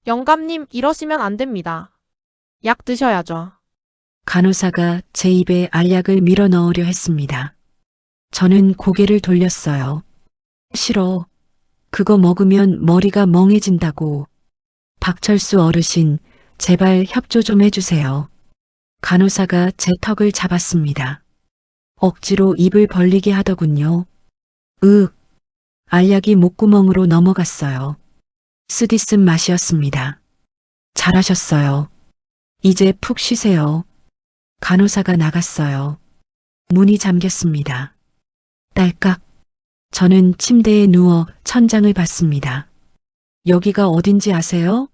영감님, 이러시면 안 됩니다. 약 드셔야죠. 간호사가 제 입에 알약을 밀어 넣으려 했습니다. 저는 고개를 돌렸어요. 싫어. 그거 먹으면 머리가 멍해진다고. 박철수 어르신, 제발 협조 좀 해주세요. 간호사가 제 턱을 잡았습니다. 억지로 입을 벌리게 하더군요. 알약이 목구멍으로 넘어갔어요. 쓰디쓴 맛이었습니다. 잘하셨어요. 이제 푹 쉬세요. 간호사가 나갔어요. 문이 잠겼습니다. 딸깍. 저는 침대에 누워 천장을 봤습니다. 여기가 어딘지 아세요?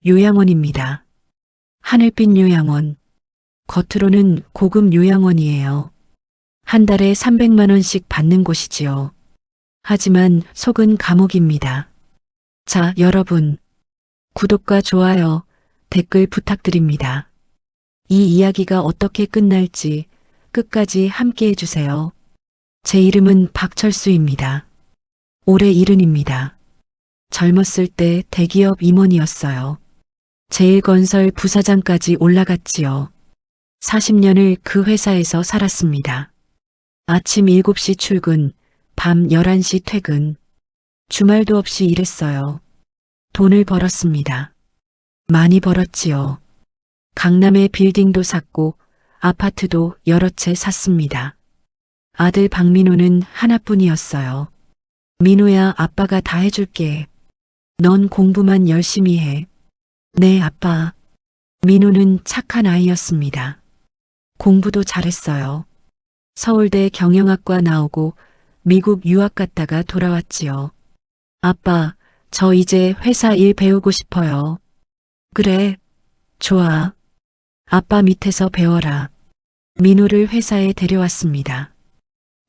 요양원입니다. 하늘빛 요양원. 겉으로는 고급 요양원이에요. 한 달에 300만 원씩 받는 곳이지요. 하지만 속은 감옥입니다. 자, 여러분. 구독과 좋아요, 댓글 부탁드립니다. 이 이야기가 어떻게 끝날지 끝까지 함께 해주세요. 제 이름은 박철수입니다. 올해 70입니다. 젊었을 때 대기업 임원이었어요. 제일건설 부사장까지 올라갔지요. 40년을 그 회사에서 살았습니다. 아침 7시 출근, 밤 11시 퇴근. 주말도 없이 일했어요. 돈을 벌었습니다. 많이 벌었지요. 강남에 빌딩도 샀고 아파트도 여러 채 샀습니다. 아들 박민호는 하나뿐이었어요. 민호야, 아빠가 다 해줄게. 넌 공부만 열심히 해. 네, 아빠. 민호는 착한 아이였습니다. 공부도 잘했어요. 서울대 경영학과 나오고 미국 유학 갔다가 돌아왔지요. 아빠, 저 이제 회사 일 배우고 싶어요. 그래, 좋아. 아빠 밑에서 배워라. 민호를 회사에 데려왔습니다.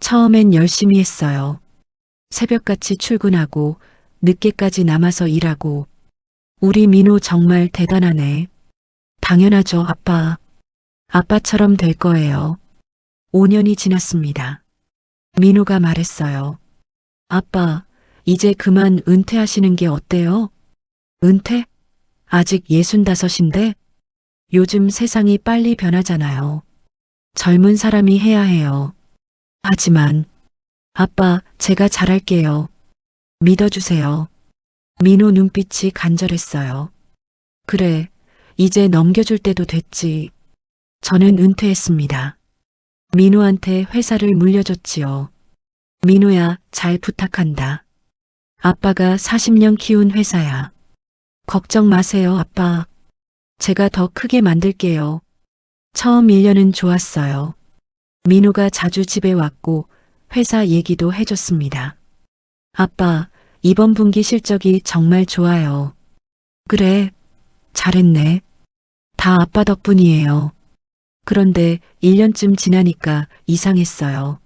처음엔 열심히 했어요. 새벽같이 출근하고 늦게까지 남아서 일하고. 우리 민호 정말 대단하네. 당연하죠, 아빠. 아빠처럼 될 거예요. 5년이 지났습니다. 민호가 말했어요. 아빠, 이제 그만 은퇴하시는 게 어때요? 은퇴? 아직 65인데? 요즘 세상이 빨리 변하잖아요. 젊은 사람이 해야 해요. 하지만, 아빠, 제가 잘할게요. 믿어주세요. 민호 눈빛이 간절했어요. 그래, 이제 넘겨줄 때도 됐지. 저는 은퇴했습니다. 민호한테 회사를 물려줬지요. 민호야, 잘 부탁한다. 아빠가 40년 키운 회사야. 걱정 마세요, 아빠. 제가 더 크게 만들게요. 처음 1년은 좋았어요. 민호가 자주 집에 왔고 회사 얘기도 해줬습니다. 아빠, 이번 분기 실적이 정말 좋아요. 그래, 잘했네. 다 아빠 덕분이에요. 그런데 1년쯤 지나니까 이상했어요.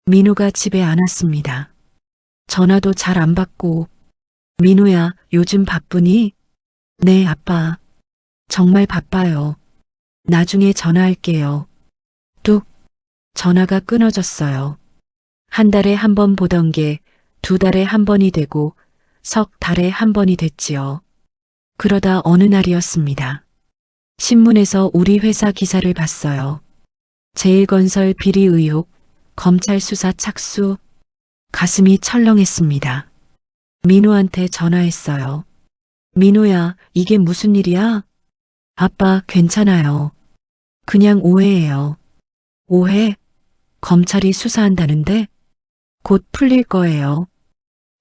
민호가 집에 안 왔습니다. 전화도 잘 안 받고. 민호야, 요즘 바쁘니? 네, 아빠. 정말 바빠요. 나중에 전화할게요. 뚝. 전화가 끊어졌어요. 한 달에 한 번 보던 게 2달에 한 번이 되고 석 달에 한 번이 됐지요. 그러다 어느 날이었습니다. 신문에서 우리 회사 기사를 봤어요. 제일건설 비리 의혹, 검찰 수사 착수. 가슴이 철렁했습니다. 민호한테 전화했어요. 민호야, 이게 무슨 일이야? 아빠, 괜찮아요. 그냥 오해예요. 오해? 검찰이 수사한다는데? 곧 풀릴 거예요.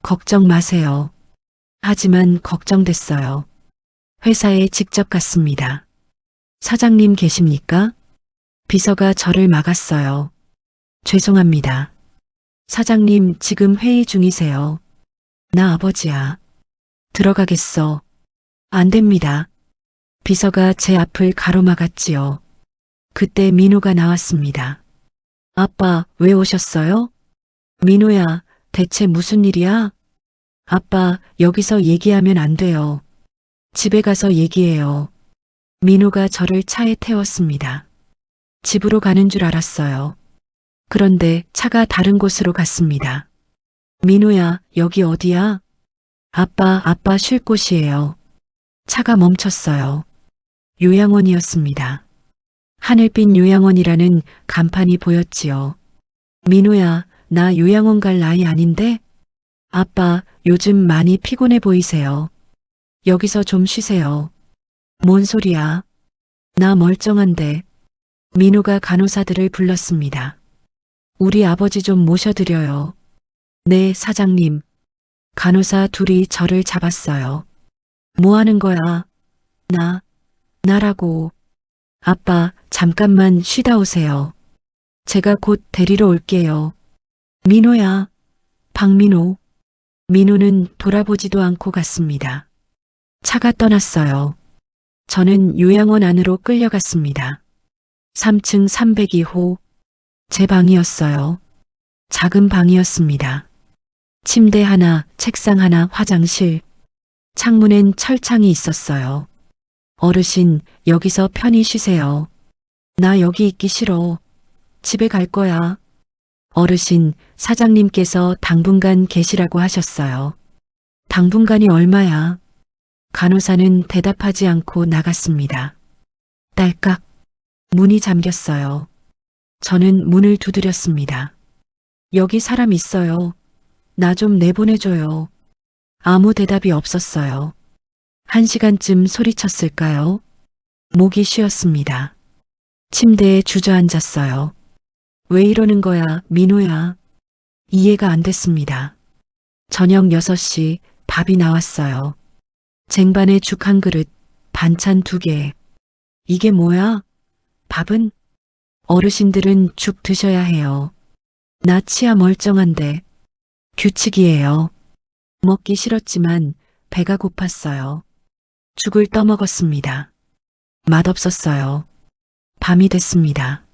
걱정 마세요. 하지만 걱정됐어요. 회사에 직접 갔습니다. 사장님 계십니까? 비서가 저를 막았어요. 죄송합니다. 사장님 지금 회의 중이세요. 나 아버지야. 들어가겠어. 안 됩니다. 비서가 제 앞을 가로막았지요. 그때 민호가 나왔습니다. 아빠, 왜 오셨어요? 민호야, 대체 무슨 일이야? 아빠, 여기서 얘기하면 안 돼요. 집에 가서 얘기해요. 민호가 저를 차에 태웠습니다. 집으로 가는 줄 알았어요. 그런데 차가 다른 곳으로 갔습니다. 민호야, 여기 어디야? 아빠 쉴 곳이에요. 차가 멈췄어요. 요양원이었습니다. 하늘빛 요양원이라는 간판이 보였지요. 민호야, 나 요양원 갈 나이 아닌데? 아빠, 요즘 많이 피곤해 보이세요. 여기서 좀 쉬세요. 뭔 소리야? 나 멀쩡한데. 민호가 간호사들을 불렀습니다. 우리 아버지 좀 모셔드려요. 네, 사장님. 간호사 둘이 저를 잡았어요. 뭐 하는 거야? 나라고. 아빠, 잠깐만 쉬다 오세요. 제가 곧 데리러 올게요. 민호야. 박민호. 민호는 돌아보지도 않고 갔습니다. 차가 떠났어요. 저는 요양원 안으로 끌려갔습니다. 3층 302호. 제 방이었어요. 작은 방이었습니다. 침대 하나, 책상 하나, 화장실. 창문엔 철창이 있었어요. 어르신, 여기서 편히 쉬세요. 나 여기 있기 싫어. 집에 갈 거야. 어르신, 사장님께서 당분간 계시라고 하셨어요. 당분간이 얼마야? 간호사는 대답하지 않고 나갔습니다. 딸깍. 문이 잠겼어요. 저는 문을 두드렸습니다. 여기 사람 있어요. 나 좀 내보내줘요. 아무 대답이 없었어요. 1시간쯤 소리쳤을까요? 목이 쉬었습니다. 침대에 주저앉았어요. 왜 이러는 거야, 민호야? 이해가 안 됐습니다. 저녁 6시 밥이 나왔어요. 쟁반에 죽 한 그릇, 반찬 2개. 이게 뭐야? 밥은? 어르신들은 죽 드셔야 해요. 나 치아 멀쩡한데. 규칙이에요. 먹기 싫었지만 배가 고팠어요. 죽을 떠먹었습니다. 맛없었어요. 밤이 됐습니다.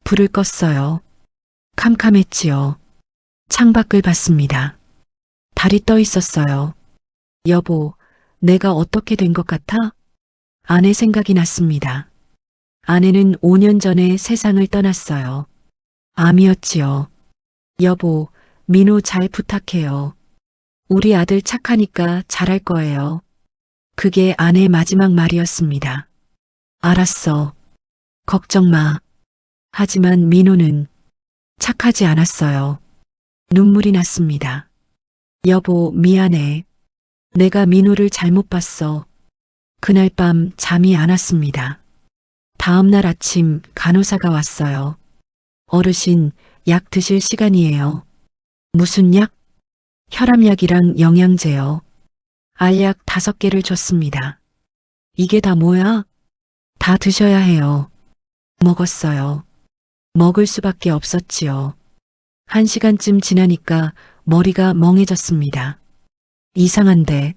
불을 껐어요. 캄캄했지요. 창밖을 봤습니다. 달이 떠 있었어요. 여보, 내가 어떻게 된 것 같아? 아내 생각이 났습니다. 아내는 5년 전에 세상을 떠났어요. 암이었지요. 여보, 민호 잘 부탁해요. 우리 아들 착하니까 잘할 거예요. 그게 아내의 마지막 말이었습니다. 알았어. 걱정 마. 하지만 민호는 착하지 않았어요. 눈물이 났습니다. 여보, 미안해. 내가 민호를 잘못 봤어. 그날 밤 잠이 안 왔습니다. 다음 날 아침 간호사가 왔어요. 어르신, 약 드실 시간이에요. 무슨 약? 혈압약이랑 영양제요. 알약 5개를 줬습니다. 이게 다 뭐야? 다 드셔야 해요. 먹었어요. 먹을 수밖에 없었지요. 1시간쯤 지나니까 머리가 멍해졌습니다. 이상한데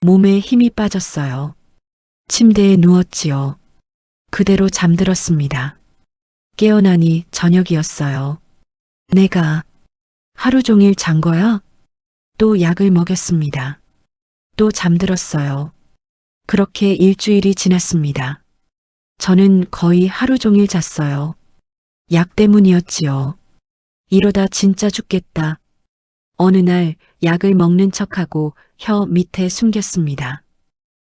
몸에 힘이 빠졌어요. 침대에 누웠지요. 그대로 잠들었습니다. 깨어나니 저녁이었어요. 내가 하루 종일 잔 거야? 또 약을 먹였습니다. 또 잠들었어요. 그렇게 일주일이 지났습니다. 저는 거의 하루 종일 잤어요. 약 때문이었지요. 이러다 진짜 죽겠다. 어느 날 약을 먹는 척하고 혀 밑에 숨겼습니다.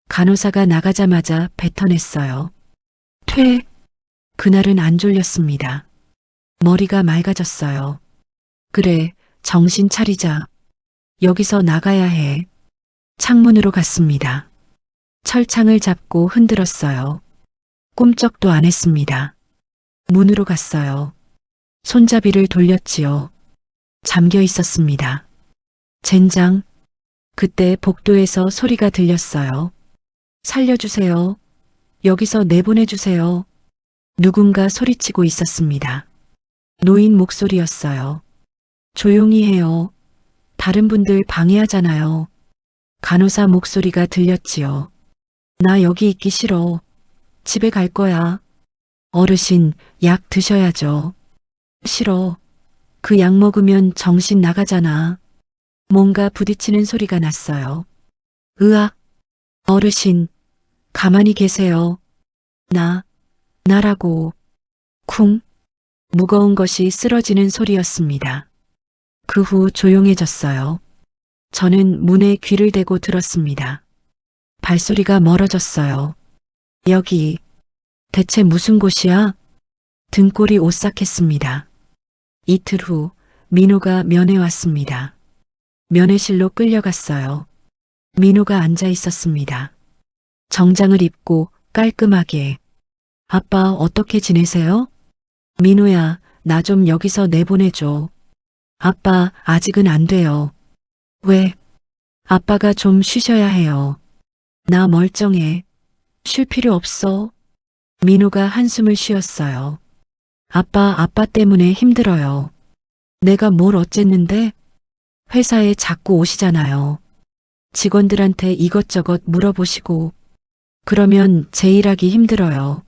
간호사가 나가자마자 뱉어냈어요. 퇴. 그날은 안 졸렸습니다. 머리가 맑아졌어요. 그래, 정신 차리자. 여기서 나가야 해. 창문으로 갔습니다. 철창을 잡고 흔들었어요. 꿈쩍도 안 했습니다. 문으로 갔어요. 손잡이를 돌렸지요. 잠겨 있었습니다. 젠장. 그때 복도에서 소리가 들렸어요. 살려주세요. 여기서 내보내주세요. 누군가 소리치고 있었습니다. 노인 목소리였어요. 조용히 해요. 다른 분들 방해하잖아요. 간호사 목소리가 들렸지요. 나 여기 있기 싫어. 집에 갈 거야. 어르신, 약 드셔야죠. 싫어. 그 약 먹으면 정신 나가잖아. 뭔가 부딪히는 소리가 났어요. 으악. 어르신, 가만히 계세요. 나라고. 쿵. 무거운 것이 쓰러지는 소리였습니다. 그 후 조용해졌어요. 저는 문에 귀를 대고 들었습니다. 발소리가 멀어졌어요. 여기 대체 무슨 곳이야? 등골이 오싹했습니다. 이틀 후 민호가 면회 왔습니다. 면회실로 끌려갔어요. 민호가 앉아 있었습니다. 정장을 입고 깔끔하게. 아빠 어떻게 지내세요? 민호야, 나 좀 여기서 내보내줘. 아빠 아직은 안 돼요. 왜? 아빠가 좀 쉬셔야 해요. 나 멀쩡해. 쉴 필요 없어. 민호가 한숨을 쉬었어요. 아빠 때문에 힘들어요. 내가 뭘 어쨌는데? 회사에 자꾸 오시잖아요. 직원들한테 이것저것 물어보시고. 그러면 제 일하기 힘들어요.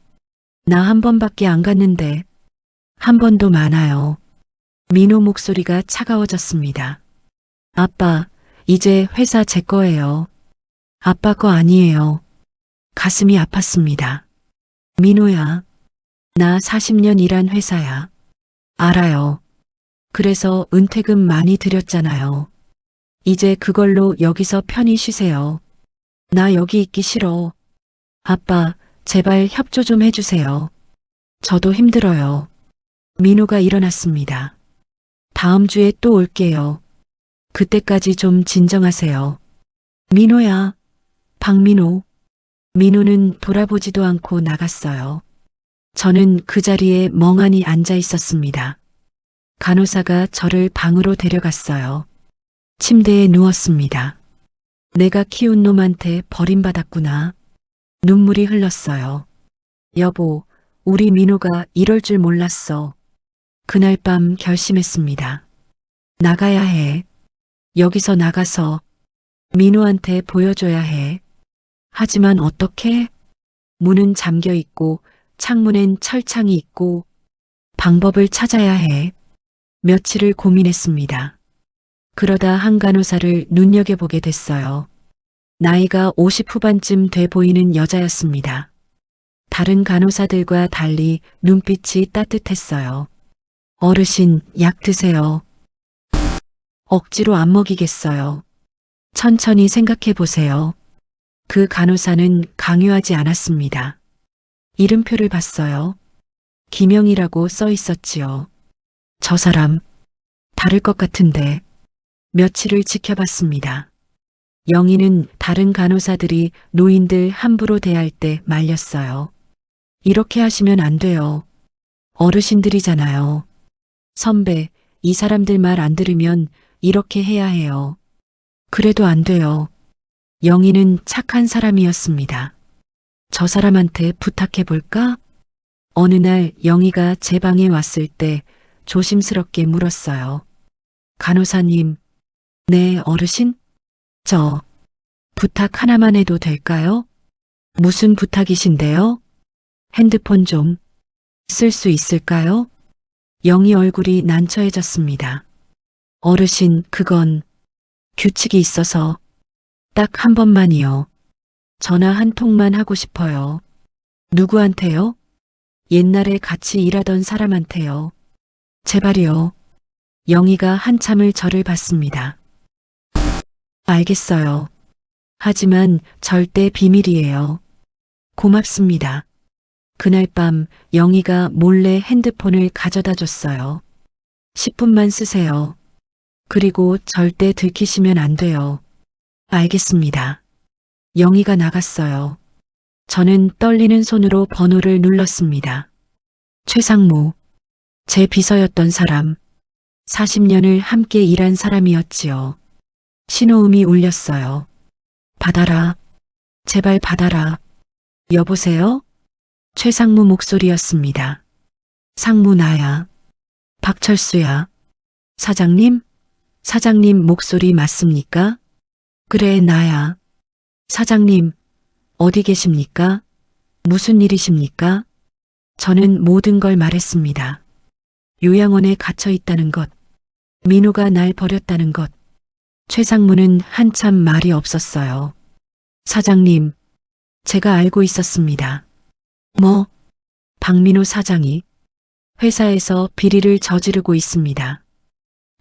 나 한 번밖에 안 갔는데. 한 번도 많아요. 민호 목소리가 차가워졌습니다. 아빠, 이제 회사 제 거예요. 아빠 거 아니에요. 가슴이 아팠습니다. 민호야, 나 40년 일한 회사야. 알아요. 그래서 은퇴금 많이 드렸잖아요. 이제 그걸로 여기서 편히 쉬세요. 나 여기 있기 싫어. 아빠, 제발 협조 좀 해주세요. 저도 힘들어요. 민호가 일어났습니다. 다음 주에 또 올게요. 그때까지 좀 진정하세요. 민호야. 박민호. 민호는 돌아보지도 않고 나갔어요. 저는 그 자리에 멍하니 앉아 있었습니다. 간호사가 저를 방으로 데려갔어요. 침대에 누웠습니다. 내가 키운 놈한테 버림받았구나. 눈물이 흘렀어요. 여보, 우리 민호가 이럴 줄 몰랐어. 그날 밤 결심했습니다. 나가야 해. 여기서 나가서 민호한테 보여줘야 해. 하지만 어떻게? 문은 잠겨 있고 창문엔 철창이 있고 방법을 찾아야 해. 며칠을 고민했습니다. 그러다 한 간호사를 눈여겨보게 됐어요. 나이가 50 후반쯤 돼 보이는 여자였습니다. 다른 간호사들과 달리 눈빛이 따뜻했어요. 어르신, 약 드세요. 억지로 안 먹이겠어요. 천천히 생각해 보세요. 그 간호사는 강요하지 않았습니다. 이름표를 봤어요. 김영이라고 써 있었지요. 저 사람, 다를 것 같은데. 며칠을 지켜봤습니다. 영희는 다른 간호사들이 노인들 함부로 대할 때 말렸어요. 이렇게 하시면 안 돼요. 어르신들이잖아요. 선배, 이 사람들 말 안 들으면 이렇게 해야 해요. 그래도 안 돼요. 영희는 착한 사람이었습니다. 저 사람한테 부탁해 볼까? 어느 날 영희가 제 방에 왔을 때 조심스럽게 물었어요. 간호사님, 네, 어르신? 저 부탁 하나만 해도 될까요? 무슨 부탁이신데요? 핸드폰 좀 쓸 수 있을까요? 영희 얼굴이 난처해졌습니다. 어르신, 그건 규칙이 있어서 딱 한 번만이요. 전화 한 통만 하고 싶어요. 누구한테요? 옛날에 같이 일하던 사람한테요. 제발이요. 영희가 한참을 저를 봤습니다. 알겠어요. 하지만 절대 비밀이에요. 고맙습니다. 그날 밤 영희가 몰래 핸드폰을 가져다 줬어요. 10분만 쓰세요. 그리고 절대 들키시면 안 돼요. 알겠습니다. 영희가 나갔어요. 저는 떨리는 손으로 번호를 눌렀습니다. 최상무, 제 비서였던 사람, 40년을 함께 일한 사람이었지요. 신호음이 울렸어요. 받아라. 제발 받아라. 여보세요? 최상무 목소리였습니다. 상무 나야. 박철수야. 사장님? 사장님 목소리 맞습니까? 그래, 나야. 사장님, 어디 계십니까? 무슨 일이십니까? 저는 모든 걸 말했습니다. 요양원에 갇혀 있다는 것, 민호가 날 버렸다는 것. 최상무는 한참 말이 없었어요. 사장님, 제가 알고 있었습니다. 뭐? 박민호 사장이 회사에서 비리를 저지르고 있습니다.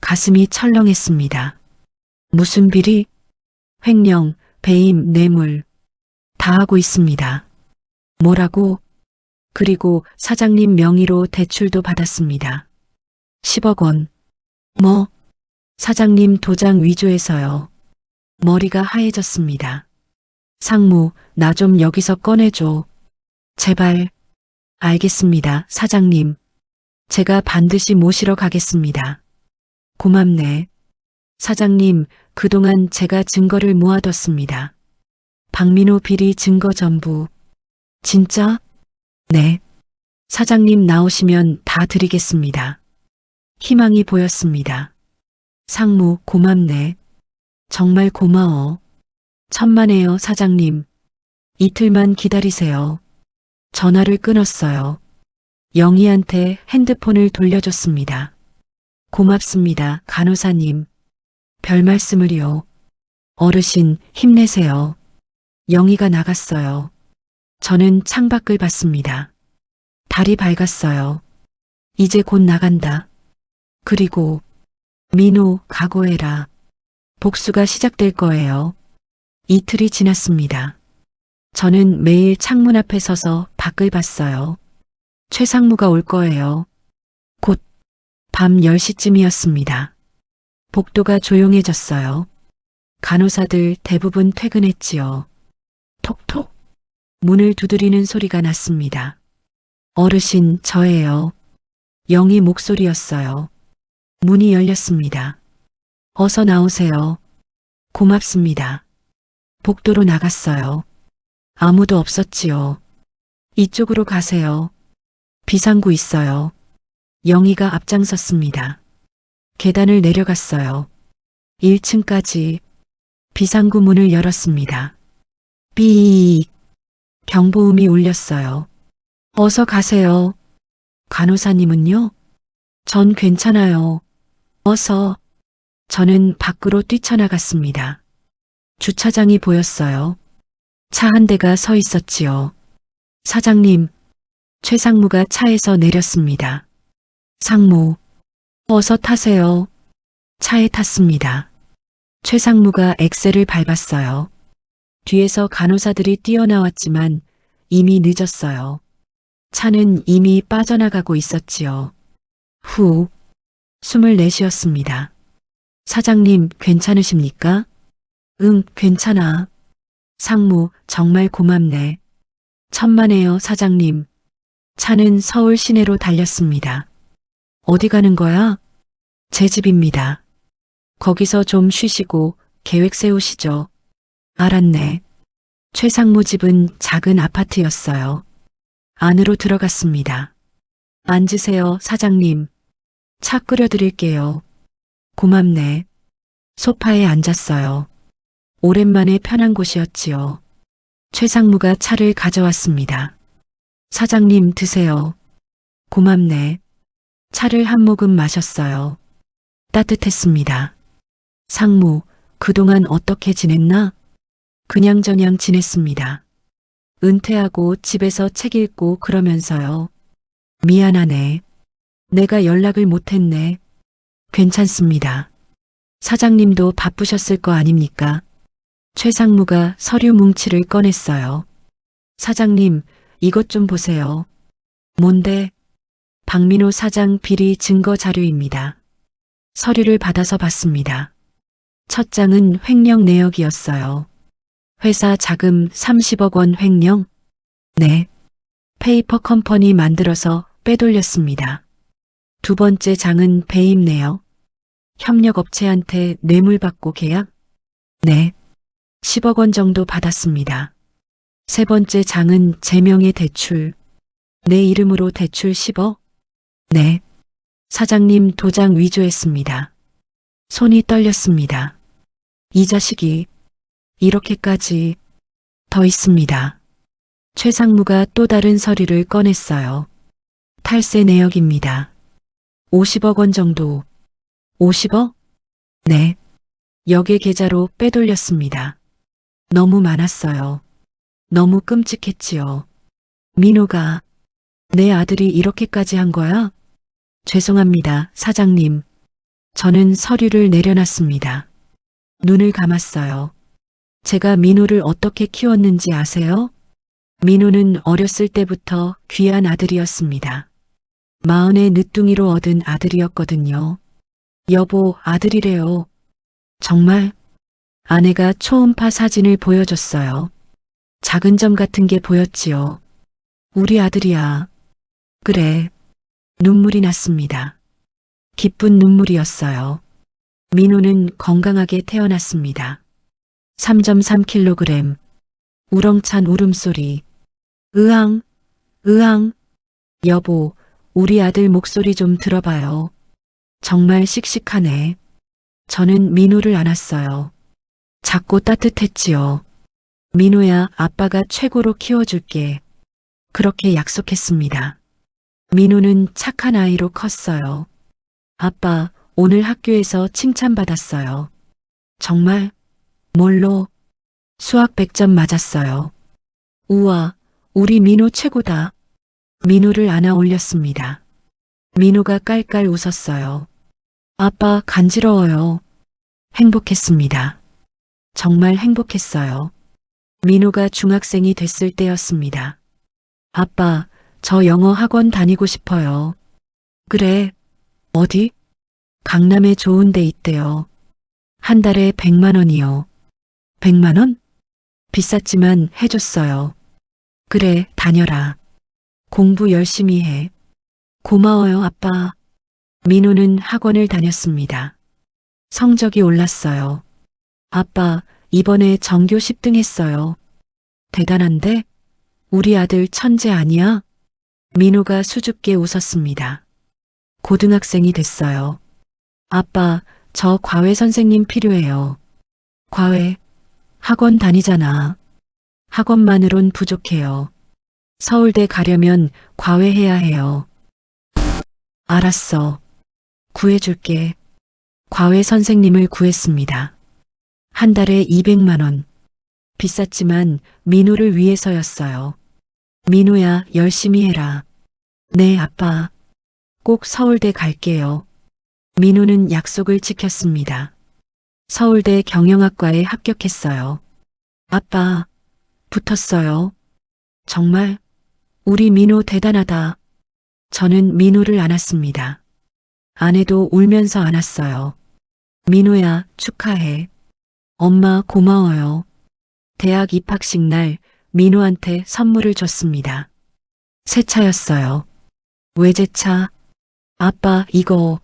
가슴이 철렁했습니다. 무슨 비리? 횡령, 배임, 뇌물. 다 하고 있습니다. 뭐라고? 그리고 사장님 명의로 대출도 받았습니다. 10억 원. 뭐? 사장님 도장 위조해서요. 머리가 하얘졌습니다. 상무, 나 좀 여기서 꺼내줘. 제발. 알겠습니다, 사장님. 제가 반드시 모시러 가겠습니다. 고맙네. 사장님, 그동안 제가 증거를 모아뒀습니다. 박민호 비리 증거 전부. 진짜? 네. 사장님 나오시면 다 드리겠습니다. 희망이 보였습니다. 상무, 고맙네. 정말 고마워. 천만에요, 사장님. 이틀만 기다리세요. 전화를 끊었어요. 영희한테 핸드폰을 돌려줬습니다. 고맙습니다, 간호사님. 별 말씀을요. 어르신, 힘내세요. 영희가 나갔어요. 저는 창밖을 봤습니다. 달이 밝았어요. 이제 곧 나간다. 그리고 민호, 각오해라. 복수가 시작될 거예요. 이틀이 지났습니다. 저는 매일 창문 앞에 서서 밖을 봤어요. 최상무가 올 거예요. 곧 밤 10시쯤이었습니다. 복도가 조용해졌어요. 간호사들 대부분 퇴근했지요. 톡톡. 문을 두드리는 소리가 났습니다. 어르신, 저예요. 영희 목소리였어요. 문이 열렸습니다. 어서 나오세요. 고맙습니다. 복도로 나갔어요. 아무도 없었지요. 이쪽으로 가세요. 비상구 있어요. 영희가 앞장섰습니다. 계단을 내려갔어요. 1층까지 비상구 문을 열었습니다. 삐익. 경보음이 울렸어요. 어서 가세요. 간호사님은요? 전 괜찮아요. 어서. 저는 밖으로 뛰쳐나갔습니다. 주차장이 보였어요. 차 한 대가 서 있었지요. 사장님, 최상무가 차에서 내렸습니다. 상무, 어서 타세요. 차에 탔습니다. 최상무가 엑셀을 밟았어요. 뒤에서 간호사들이 뛰어나왔지만 이미 늦었어요. 차는 이미 빠져나가고 있었지요. 후, 숨을 내쉬었습니다. 사장님, 괜찮으십니까? 응, 괜찮아. 상무, 정말 고맙네. 천만에요, 사장님. 차는 서울 시내로 달렸습니다. 어디 가는 거야? 제 집입니다. 거기서 좀 쉬시고 계획 세우시죠. 알았네. 최상무 집은 작은 아파트였어요. 안으로 들어갔습니다. 앉으세요, 사장님. 차 끓여드릴게요. 고맙네. 소파에 앉았어요. 오랜만에 편한 곳이었지요. 최상무가 차를 가져왔습니다. 사장님, 드세요. 고맙네. 차를 한 모금 마셨어요. 따뜻했습니다. 상무, 그동안 어떻게 지냈나? 그냥저냥 지냈습니다. 은퇴하고 집에서 책 읽고 그러면서요. 미안하네. 내가 연락을 못했네. 괜찮습니다. 사장님도 바쁘셨을 거 아닙니까? 최상무가 서류 뭉치를 꺼냈어요. 사장님, 이것 좀 보세요. 뭔데? 박민호 사장 비리 증거 자료입니다. 서류를 받아서 봤습니다. 첫 장은 횡령 내역이었어요. 회사 자금 30억 원 횡령? 네. 페이퍼 컴퍼니 만들어서 빼돌렸습니다. 두 번째 장은 배임 내역. 협력업체한테 뇌물 받고 계약? 네. 10억 원 정도 받았습니다. 세 번째 장은 제명의 대출. 내 이름으로 대출 10억? 네. 사장님 도장 위조했습니다. 손이 떨렸습니다. 이 자식이 이렇게까지 더 있습니다. 최상무가 또 다른 서류를 꺼냈어요. 탈세 내역입니다. 50억 원 정도. 50억? 네. 역의 계좌로 빼돌렸습니다. 너무 많았어요. 너무 끔찍했지요. 민호가 내 아들이 이렇게까지 한 거야? 죄송합니다, 사장님. 저는 서류를 내려놨습니다. 눈을 감았어요. 제가 민호를 어떻게 키웠는지 아세요? 민호는 어렸을 때부터 귀한 아들이었습니다. 마흔의 늦둥이로 얻은 아들이었거든요. 여보, 아들이래요. 정말? 아내가 초음파 사진을 보여줬어요. 작은 점 같은 게 보였지요. 우리 아들이야. 그래. 눈물이 났습니다. 기쁜 눈물이었어요. 민호는 건강하게 태어났습니다. 3.3kg. 우렁찬 울음소리. 으앙, 으앙. 여보, 우리 아들 목소리 좀 들어봐요. 정말 씩씩하네. 저는 민호를 안았어요. 작고 따뜻했지요. 민호야, 아빠가 최고로 키워줄게. 그렇게 약속했습니다. 민호는 착한 아이로 컸어요. 아빠, 오늘 학교에서 칭찬받았어요. 정말? 뭘로? 수학 100점 맞았어요. 우와, 우리 민호 최고다. 민호를 안아 올렸습니다. 민호가 깔깔 웃었어요. 아빠, 간지러워요. 행복했습니다. 정말 행복했어요. 민호가 중학생이 됐을 때였습니다. 아빠, 저 영어 학원 다니고 싶어요. 그래. 어디? 강남에 좋은 데 있대요. 한 달에 100만 원이요. 100만 원? 비쌌지만 해줬어요. 그래, 다녀라. 공부 열심히 해. 고마워요, 아빠. 민호는 학원을 다녔습니다. 성적이 올랐어요. 아빠, 이번에 전교 10등 했어요. 대단한데? 우리 아들 천재 아니야? 민호가 수줍게 웃었습니다. 고등학생이 됐어요. 아빠, 저 과외 선생님 필요해요. 과외? 학원 다니잖아. 학원만으론 부족해요. 서울대 가려면 과외해야 해요. 알았어. 구해줄게. 과외 선생님을 구했습니다. 한 달에 200만 원. 비쌌지만 민호를 위해서였어요. 민호야, 열심히 해라. 네, 아빠. 꼭 서울대 갈게요. 민호는 약속을 지켰습니다. 서울대 경영학과에 합격했어요. 아빠, 붙었어요. 정말? 우리 민호 대단하다. 저는 민호를 안았습니다. 아내도 울면서 안았어요. 민호야, 축하해. 엄마 고마워요. 대학 입학식 날 민호한테 선물을 줬습니다. 새 차였어요. 외제차. 아빠, 이거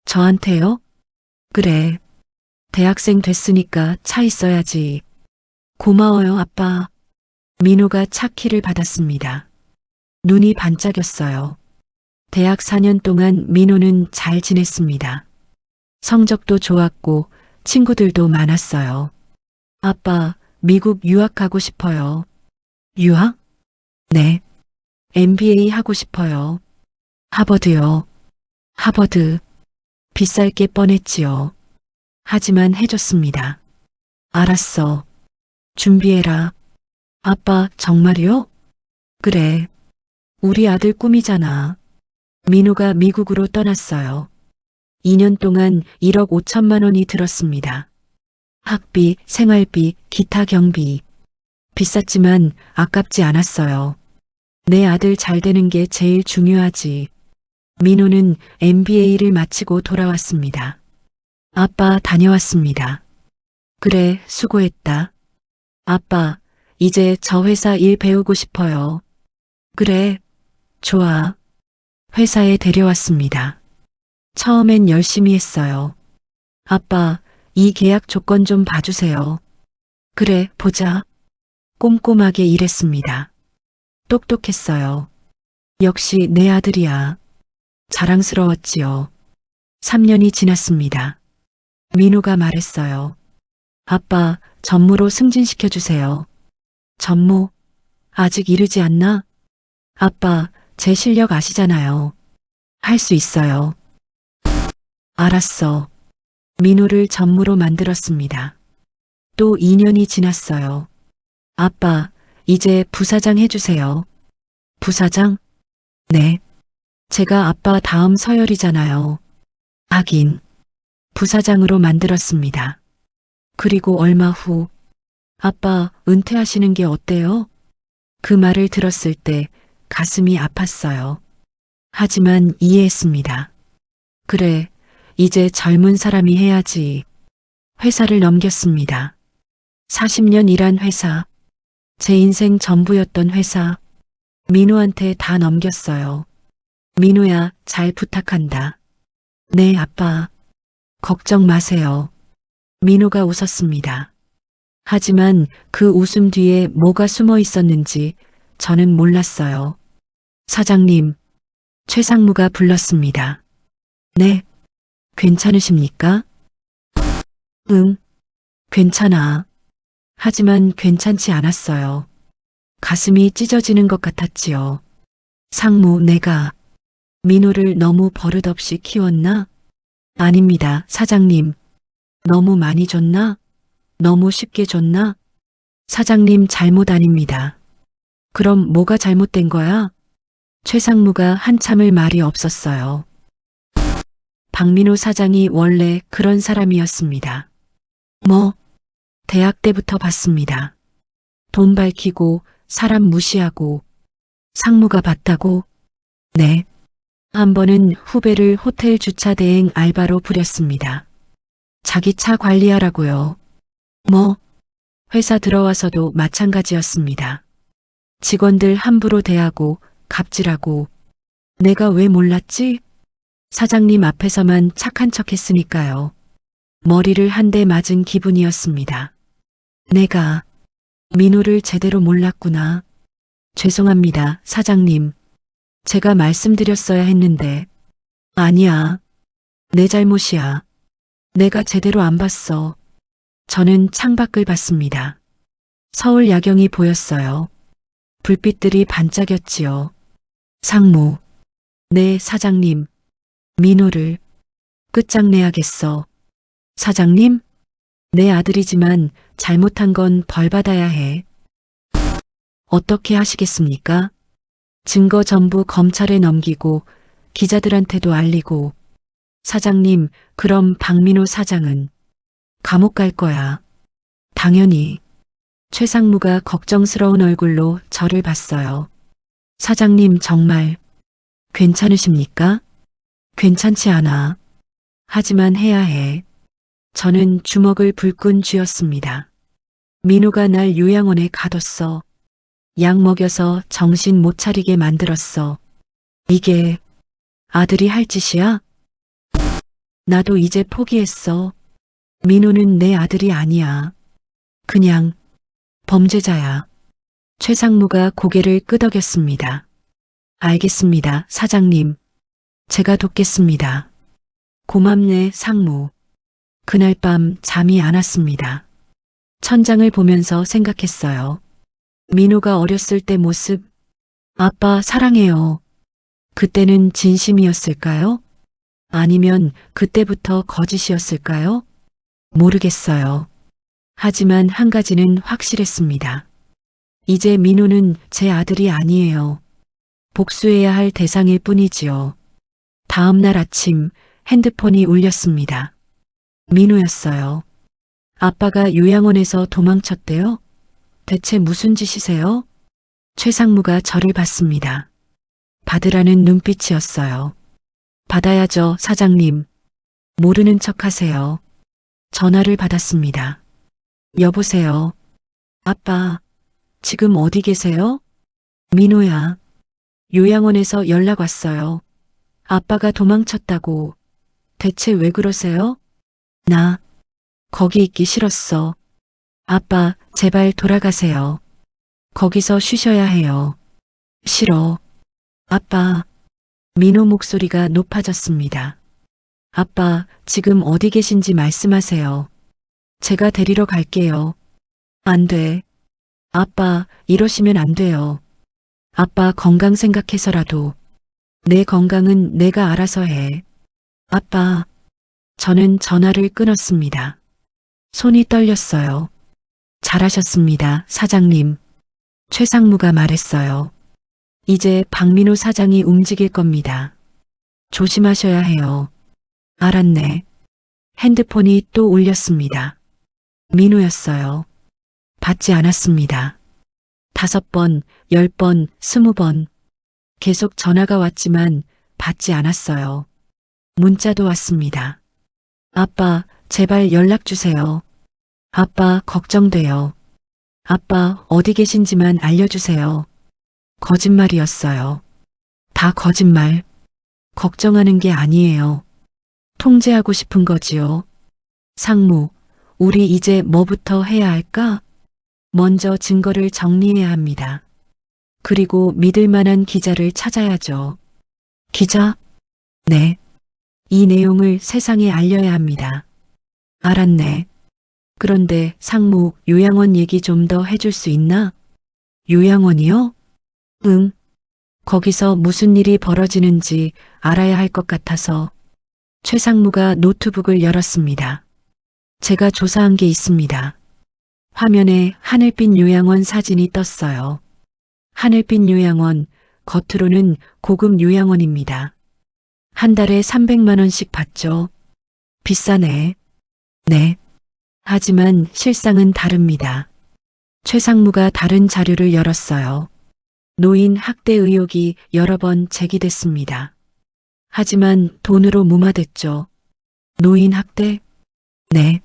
저한테요? 그래. 대학생 됐으니까 차 있어야지. 고마워요, 아빠. 민호가 차 키를 받았습니다. 눈이 반짝였어요. 대학 4년 동안 민호는 잘 지냈습니다. 성적도 좋았고 친구들도 많았어요. 아빠, 미국 유학 가고 싶어요. 유학? 네. MBA 하고 싶어요. 하버드요. 하버드. 비쌀 게 뻔했지요. 하지만 해줬습니다. 알았어. 준비해라. 아빠, 정말요? 그래. 우리 아들 꿈이잖아. 민호가 미국으로 떠났어요. 2년 동안 1억 5천만 원이 들었습니다. 학비, 생활비, 기타 경비. 비쌌지만 아깝지 않았어요. 내 아들 잘 되는 게 제일 중요하지. 민호는 MBA를 마치고 돌아왔습니다. 아빠, 다녀왔습니다. 그래, 수고했다. 아빠, 이제 저 회사 일 배우고 싶어요. 그래, 좋아. 회사에 데려왔습니다. 처음엔 열심히 했어요. 아빠, 이 계약 조건 좀 봐주세요. 그래, 보자. 꼼꼼하게 일했습니다. 똑똑했어요. 역시 내 아들이야. 자랑스러웠지요. 3년이 지났습니다. 민호가 말했어요. 아빠, 전무로 승진시켜주세요. 전무? 아직 이르지 않나? 아빠, 제 실력 아시잖아요. 할 수 있어요. 알았어. 민호를 전무로 만들었습니다. 또 2년이 지났어요. 아빠, 이제 부사장 해주세요. 부사장? 네. 제가 아빠 다음 서열이잖아요. 하긴. 부사장으로 만들었습니다. 그리고 얼마 후 아빠, 은퇴하시는 게 어때요? 그 말을 들었을 때 가슴이 아팠어요. 하지만 이해했습니다. 그래, 이제 젊은 사람이 해야지. 회사를 넘겼습니다. 40년 일한 회사, 제 인생 전부였던 회사, 민호한테 다 넘겼어요. 민호야, 잘 부탁한다. 네, 아빠. 걱정 마세요. 민호가 웃었습니다. 하지만 그 웃음 뒤에 뭐가 숨어 있었는지 저는 몰랐어요. 사장님, 최상무가 불렀습니다. 네, 괜찮으십니까? 응, 괜찮아. 하지만 괜찮지 않았어요. 가슴이 찢어지는 것 같았지요. 상무, 내가 민호를 너무 버릇없이 키웠나? 아닙니다, 사장님. 너무 많이 줬나? 너무 쉽게 줬나? 사장님 잘못 아닙니다. 그럼 뭐가 잘못된 거야? 최상무가 한참을 말이 없었어요. 박민호 사장이 원래 그런 사람이었습니다. 뭐, 대학 때부터 봤습니다. 돈 밝히고 사람 무시하고 상무가 봤다고? 네. 한 번은 후배를 호텔 주차 대행 알바로 부렸습니다. 자기 차 관리하라고요. 뭐, 회사 들어와서도 마찬가지였습니다. 직원들 함부로 대하고 갑질하고 내가 왜 몰랐지? 사장님 앞에서만 착한 척 했으니까요. 머리를 한 대 맞은 기분이었습니다. 내가 민호를 제대로 몰랐구나. 죄송합니다, 사장님. 제가 말씀드렸어야 했는데. 아니야. 내 잘못이야. 내가 제대로 안 봤어. 저는 창밖을 봤습니다. 서울 야경이 보였어요. 불빛들이 반짝였지요. 상무. 네, 사장님. 민호를 끝장내야겠어. 사장님? 내 아들이지만 잘못한 건 벌 받아야 해. 어떻게 하시겠습니까? 증거 전부 검찰에 넘기고 기자들한테도 알리고. 사장님, 그럼 박민호 사장은 감옥 갈 거야. 당연히. 최상무가 걱정스러운 얼굴로 저를 봤어요. 사장님 정말 괜찮으십니까? 괜찮지 않아. 하지만 해야 해. 저는 주먹을 불끈 쥐었습니다. 민호가 날 요양원에 가뒀어. 약 먹여서 정신 못 차리게 만들었어. 이게 아들이 할 짓이야? 나도 이제 포기했어. 민호는 내 아들이 아니야. 그냥 범죄자야. 최상무가 고개를 끄덕였습니다. 알겠습니다, 사장님. 제가 돕겠습니다. 고맙네, 상무. 그날 밤 잠이 안 왔습니다. 천장을 보면서 생각했어요. 민호가 어렸을 때 모습. 아빠 사랑해요. 그때는 진심이었을까요? 아니면 그때부터 거짓이었을까요? 모르겠어요. 하지만 한 가지는 확실했습니다. 이제 민호는 제 아들이 아니에요. 복수해야 할 대상일 뿐이지요. 다음 날 아침 핸드폰이 울렸습니다. 민호였어요. 아빠가 요양원에서 도망쳤대요? 대체 무슨 짓이세요? 최상무가 저를 봤습니다. 받으라는 눈빛이었어요. 받아야죠, 사장님. 모르는 척 하세요. 전화를 받았습니다. 여보세요. 아빠, 지금 어디 계세요? 민호야. 요양원에서 연락 왔어요. 아빠가 도망쳤다고. 대체 왜 그러세요? 나 거기 있기 싫었어. 아빠, 제발 돌아가세요. 거기서 쉬셔야 해요. 싫어. 아빠. 민호 목소리가 높아졌습니다. 아빠, 지금 어디 계신지 말씀하세요. 제가 데리러 갈게요. 안 돼. 아빠, 이러시면 안 돼요. 아빠 건강 생각해서라도. 내 건강은 내가 알아서 해. 아빠. 저는 전화를 끊었습니다. 손이 떨렸어요. 잘하셨습니다, 사장님. 최상무가 말했어요. 이제 박민호 사장이 움직일 겁니다. 조심하셔야 해요. 알았네. 핸드폰이 또 울렸습니다. 민호였어요. 받지 않았습니다. 5번, 10번, 20번. 계속 전화가 왔지만 받지 않았어요. 문자도 왔습니다. 아빠, 제발 연락 주세요. 아빠, 걱정돼요. 아빠, 어디 계신지만 알려주세요. 거짓말이었어요. 다 거짓말. 걱정하는 게 아니에요. 통제하고 싶은 거지요. 상무, 우리 이제 뭐부터 해야 할까? 먼저 증거를 정리해야 합니다. 그리고 믿을 만한 기자를 찾아야죠. 기자? 네. 이 내용을 세상에 알려야 합니다. 알았네. 그런데 상무, 요양원 얘기 좀 더 해줄 수 있나? 요양원이요? 응. 거기서 무슨 일이 벌어지는지 알아야 할 것 같아서. 최 상무가 노트북을 열었습니다. 제가 조사한 게 있습니다. 화면에 하늘빛 요양원 사진이 떴어요. 하늘빛 요양원, 겉으로는 고급 요양원입니다. 한 달에 300만 원씩 받죠. 비싸네. 네. 하지만 실상은 다릅니다. 최 상무가 다른 자료를 열었어요. 노인 학대 의혹이 여러 번 제기됐습니다. 하지만 돈으로 무마됐죠. 노인 학대? 네.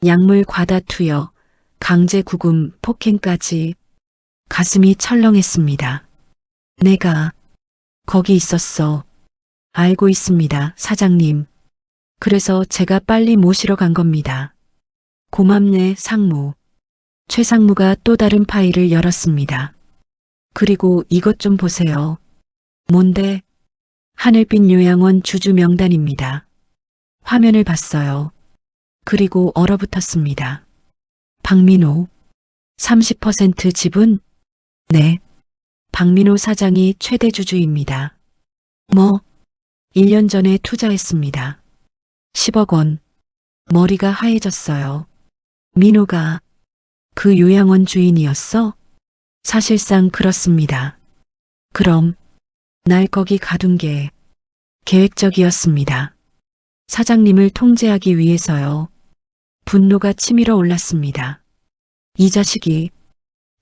약물 과다 투여, 강제 구금, 폭행까지. 가슴이 철렁했습니다. 내가 거기 있었어. 알고 있습니다, 사장님. 그래서 제가 빨리 모시러 간 겁니다. 고맙네, 상무. 최 상무가 또 다른 파일을 열었습니다. 그리고 이것 좀 보세요. 뭔데? 하늘빛 요양원 주주 명단입니다. 화면을 봤어요. 그리고 얼어붙었습니다. 박민호. 30% 지분? 네. 박민호 사장이 최대 주주입니다. 뭐? 1년 전에 투자했습니다. 10억 원. 머리가 하얘졌어요. 민호가 그 요양원 주인이었어? 사실상 그렇습니다. 그럼 날 거기 가둔 게 계획적이었습니다. 사장님을 통제하기 위해서요. 분노가 치밀어 올랐습니다. 이 자식이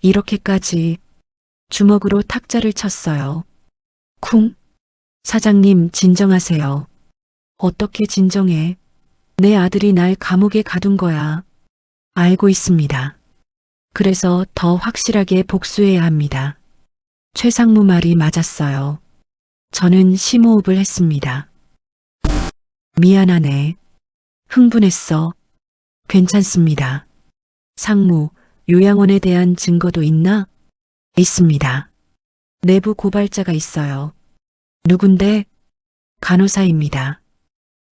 이렇게까지. 주먹으로 탁자를 쳤어요. 쿵. 사장님, 진정하세요. 어떻게 진정해? 내 아들이 날 감옥에 가둔 거야. 알고 있습니다. 그래서 더 확실하게 복수해야 합니다. 최 상무 말이 맞았어요. 저는 심호흡을 했습니다. 미안하네. 흥분했어. 괜찮습니다. 상무, 요양원에 대한 증거도 있나? 있습니다. 내부 고발자가 있어요. 누군데? 간호사입니다.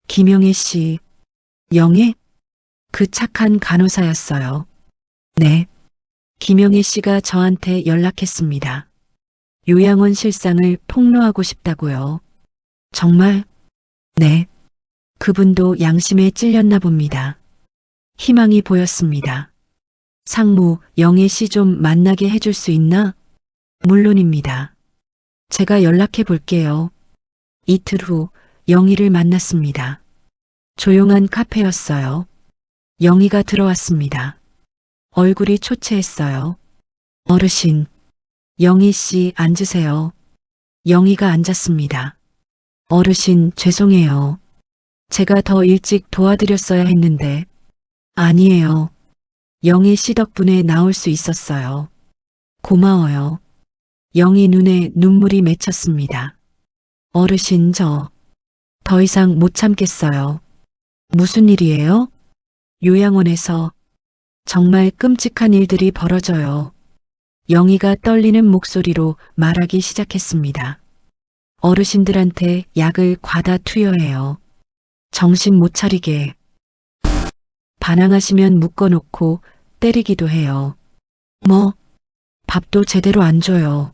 김영애 씨. 영애? 그 착한 간호사였어요. 네. 김영애 씨가 저한테 연락했습니다. 요양원 실상을 폭로하고 싶다고요. 정말? 네. 그분도 양심에 찔렸나 봅니다. 희망이 보였습니다. 상무, 영애 씨 좀 만나게 해줄 수 있나? 물론입니다. 제가 연락해 볼게요. 이틀 후 영희를 만났습니다. 조용한 카페였어요. 영희가 들어왔습니다. 얼굴이 초췌했어요. 어르신, 영희 씨 앉으세요. 영희가 앉았습니다. 어르신, 죄송해요. 제가 더 일찍 도와드렸어야 했는데. 아니에요. 영희 씨 덕분에 나올 수 있었어요. 고마워요. 영희 눈에 눈물이 맺혔습니다. 어르신, 더 이상 못 참겠어요. 무슨 일이에요? 요양원에서 정말 끔찍한 일들이 벌어져요. 영희가 떨리는 목소리로 말하기 시작했습니다. 어르신들한테 약을 과다 투여해요. 정신 못 차리게. 반항하시면 묶어놓고 때리기도 해요. 뭐? 밥도 제대로 안 줘요.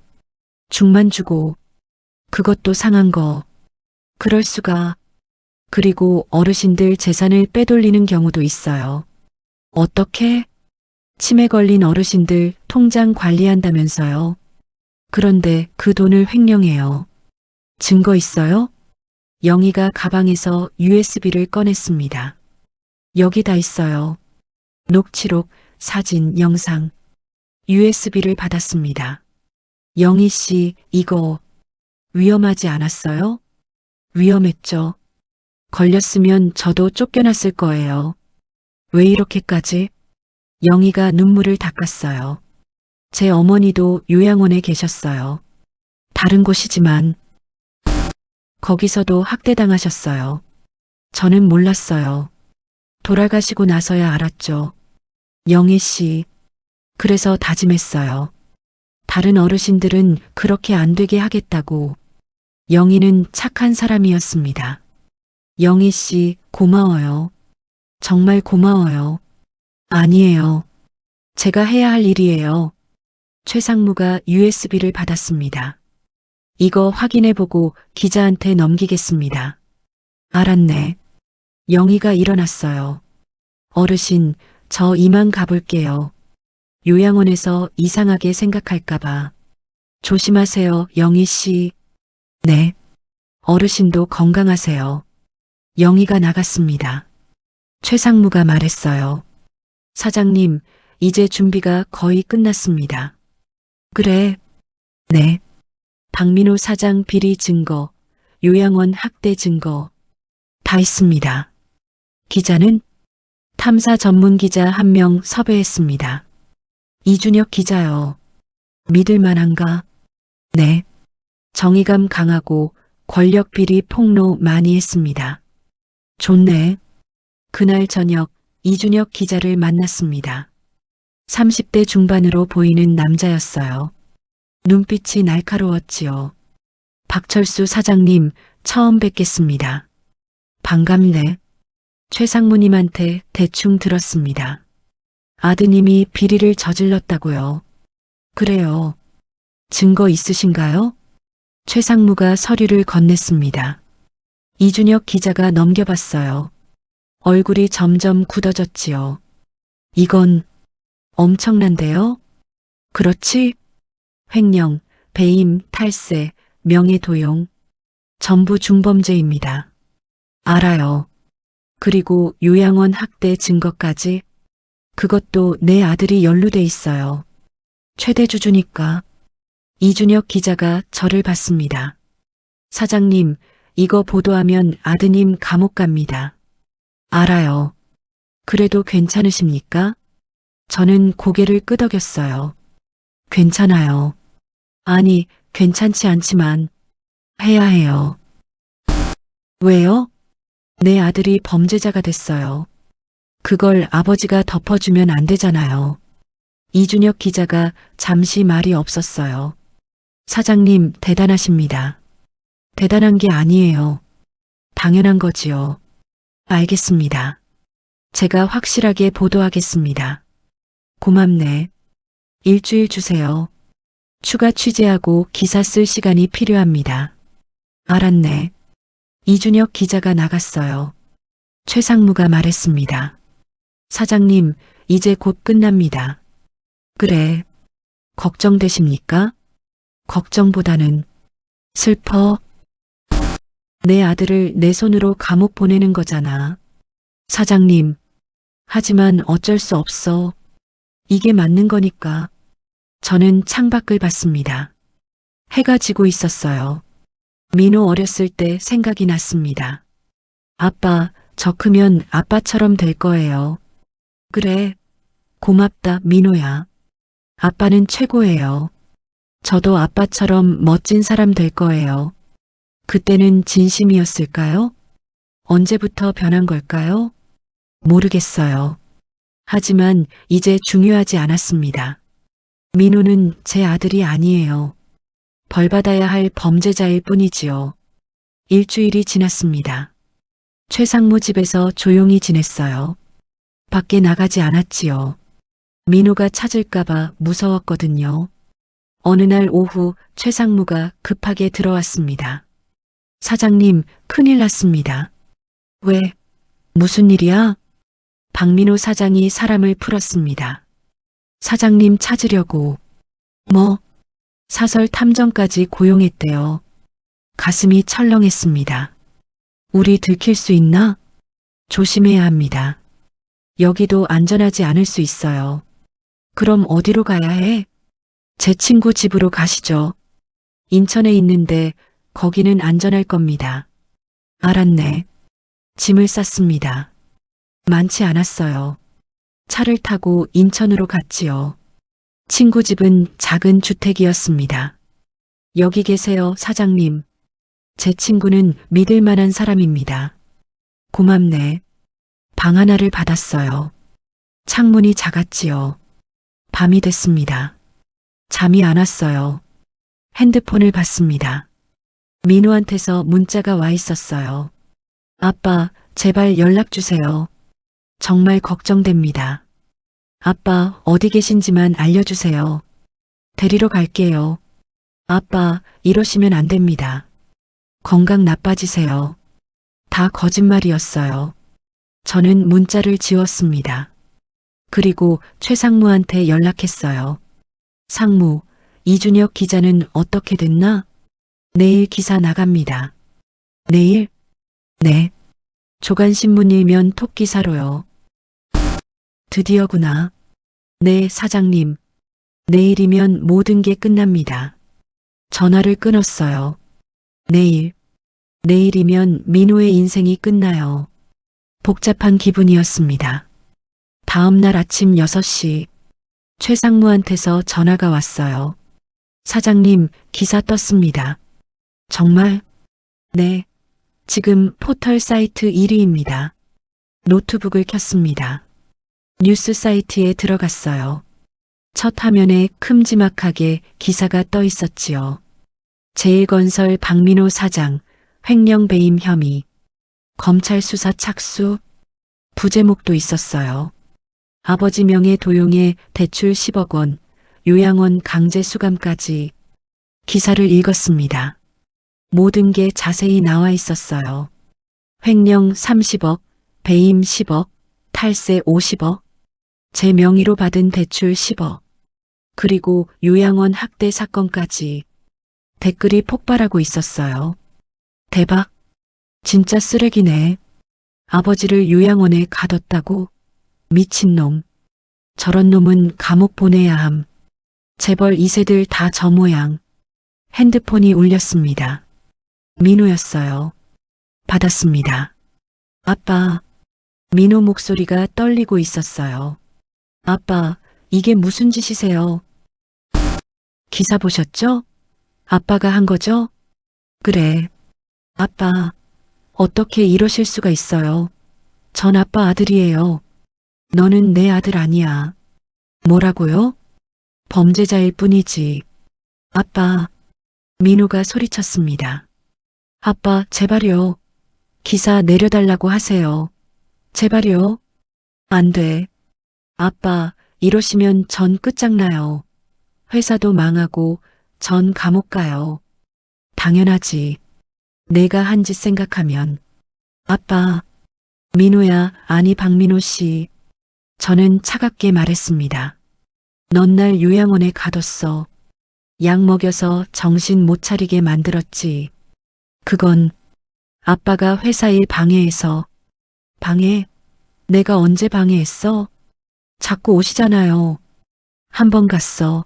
죽만 주고. 그것도 상한 거. 그럴 수가. 그리고 어르신들 재산을 빼돌리는 경우도 있어요. 어떻게? 치매 걸린 어르신들 통장 관리한다면서요. 그런데 그 돈을 횡령해요. 증거 있어요? 영희가 가방에서 USB를 꺼냈습니다. 여기 다 있어요. 녹취록, 사진, 영상, USB를 받았습니다. 영희 씨, 이거 위험하지 않았어요? 위험했죠. 걸렸으면 저도 쫓겨났을 거예요. 왜 이렇게까지? 영희가 눈물을 닦았어요. 제 어머니도 요양원에 계셨어요. 다른 곳이지만 거기서도 학대당하셨어요. 저는 몰랐어요. 돌아가시고 나서야 알았죠. 영희 씨, 그래서 다짐했어요. 다른 어르신들은 그렇게 안 되게 하겠다고. 영희는 착한 사람이었습니다. 영희 씨, 고마워요. 정말 고마워요. 아니에요. 제가 해야 할 일이에요. 최상무가 USB를 받았습니다. 이거 확인해보고 기자한테 넘기겠습니다. 알았네. 영희가 일어났어요. 어르신, 저 이만 가볼게요. 요양원에서 이상하게 생각할까봐. 조심하세요, 영희 씨. 네. 어르신도 건강하세요. 영희가 나갔습니다. 최상무가 말했어요. 사장님, 이제 준비가 거의 끝났습니다. 그래. 네. 박민호 사장 비리 증거, 요양원 학대 증거, 다 있습니다. 기자는 탐사 전문 기자 한 명 섭외했습니다. 이준혁 기자요. 믿을 만한가? 네. 정의감 강하고 권력 비리 폭로 많이 했습니다. 좋네. 그날 저녁 이준혁 기자를 만났습니다. 30대 중반으로 보이는 남자였어요. 눈빛이 날카로웠지요. 박철수 사장님, 처음 뵙겠습니다. 반갑네. 최상무님한테 대충 들었습니다. 아드님이 비리를 저질렀다고요. 그래요. 증거 있으신가요? 최상무가 서류를 건넸습니다. 이준혁 기자가 넘겨봤어요. 얼굴이 점점 굳어졌지요. 이건 엄청난데요? 그렇지? 횡령, 배임, 탈세, 명예도용, 전부 중범죄입니다. 알아요. 그리고 요양원 학대 증거까지. 그것도 내 아들이 연루돼 있어요. 최대 주주니까. 이준혁 기자가 저를 봤습니다. 사장님, 이거 보도하면 아드님 감옥 갑니다. 알아요. 그래도 괜찮으십니까? 저는 고개를 끄덕였어요. 괜찮아요. 아니, 괜찮지 않지만 해야 해요. 왜요? 내 아들이 범죄자가 됐어요. 그걸 아버지가 덮어주면 안 되잖아요. 이준혁 기자가 잠시 말이 없었어요. 사장님, 대단하십니다. 대단한 게 아니에요. 당연한 거지요. 알겠습니다. 제가 확실하게 보도하겠습니다. 고맙네. 일주일 주세요. 추가 취재하고 기사 쓸 시간이 필요합니다. 알았네. 이준혁 기자가 나갔어요. 최상무가 말했습니다. 사장님, 이제 곧 끝납니다. 그래. 걱정되십니까? 걱정보다는 슬퍼. 내 아들을 내 손으로 감옥 보내는 거잖아. 사장님. 하지만 어쩔 수 없어. 이게 맞는 거니까. 저는 창밖을 봤습니다. 해가 지고 있었어요. 민호 어렸을 때 생각이 났습니다. 아빠, 저 크면 아빠처럼 될 거예요. 그래. 고맙다, 민호야. 아빠는 최고예요. 저도 아빠처럼 멋진 사람 될 거예요. 그때는 진심이었을까요? 언제부터 변한 걸까요? 모르겠어요. 하지만 이제 중요하지 않았습니다. 민호는 제 아들이 아니에요. 벌받아야 할 범죄자일 뿐이지요. 일주일이 지났습니다. 최상무 집에서 조용히 지냈어요. 밖에 나가지 않았지요. 민호가 찾을까봐 무서웠거든요. 어느 날 오후 최상무가 급하게 들어왔습니다. 사장님, 큰일 났습니다. 왜? 무슨 일이야? 박민호 사장이 사람을 풀었습니다. 사장님 찾으려고. 뭐? 사설 탐정까지 고용했대요. 가슴이 철렁했습니다. 우리 들킬 수 있나? 조심해야 합니다. 여기도 안전하지 않을 수 있어요. 그럼 어디로 가야 해? 제 친구 집으로 가시죠. 인천에 있는데 거기는 안전할 겁니다. 알았네. 짐을 쌌습니다. 많지 않았어요. 차를 타고 인천으로 갔지요. 친구 집은 작은 주택이었습니다. 여기 계세요, 사장님. 제 친구는 믿을 만한 사람입니다. 고맙네. 방 하나를 받았어요. 창문이 작았지요. 밤이 됐습니다. 잠이 안 왔어요. 핸드폰을 봤습니다. 민호한테서 문자가 와 있었어요. 아빠, 제발 연락 주세요. 정말 걱정됩니다. 아빠, 어디 계신지만 알려주세요. 데리러 갈게요. 아빠, 이러시면 안 됩니다. 건강 나빠지세요. 다 거짓말이었어요. 저는 문자를 지웠습니다. 그리고 최상무한테 연락했어요. 상무, 이준혁 기자는 어떻게 됐나? 내일 기사 나갑니다. 내일? 네. 조간신문 일면 톱기사로요. 드디어구나. 네, 사장님. 내일이면 모든 게 끝납니다. 전화를 끊었어요. 내일이면 민호의 인생이 끝나요. 복잡한 기분이었습니다. 다음 날 아침 6시, 최상무한테서 전화가 왔어요. 사장님, 기사 떴습니다. 정말? 네. 지금 포털 사이트 1위입니다. 노트북을 켰습니다. 뉴스 사이트에 들어갔어요. 첫 화면에 큼지막하게 기사가 떠 있었지요. 제1건설 박민호 사장, 횡령 배임 혐의, 검찰 수사 착수, 부제목도 있었어요. 아버지 명의 도용에 대출 10억 원, 요양원 강제 수감까지. 기사를 읽었습니다. 모든 게 자세히 나와 있었어요. 횡령 30억, 배임 10억, 탈세 50억, 제 명의로 받은 대출 10억, 그리고 요양원 학대 사건까지. 댓글이 폭발하고 있었어요. 대박. 진짜 쓰레기네. 아버지를 요양원에 가뒀다고? 미친놈. 저런 놈은 감옥 보내야 함. 재벌 2세들 다 저 모양. 핸드폰이 울렸습니다. 민호였어요. 받았습니다. 아빠. 민호 목소리가 떨리고 있었어요. 아빠, 이게 무슨 짓이세요? 기사 보셨죠? 아빠가 한 거죠? 그래. 아빠, 어떻게 이러실 수가 있어요? 전 아빠 아들이에요. 너는 내 아들 아니야. 뭐라고요? 범죄자일 뿐이지. 아빠, 민호가 소리쳤습니다. 아빠, 제발요. 기사 내려달라고 하세요. 제발요. 안 돼. 아빠, 이러시면 전 끝장나요. 회사도 망하고 전 감옥 가요. 당연하지. 내가 한 짓 생각하면. 아빠, 민호야, 아니 박민호 씨. 저는 차갑게 말했습니다. 넌 날 요양원에 가뒀어. 약 먹여서 정신 못 차리게 만들었지. 그건 아빠가 회사 일 방해해서. 방해? 내가 언제 방해했어? 자꾸 오시잖아요. 한 번 갔어.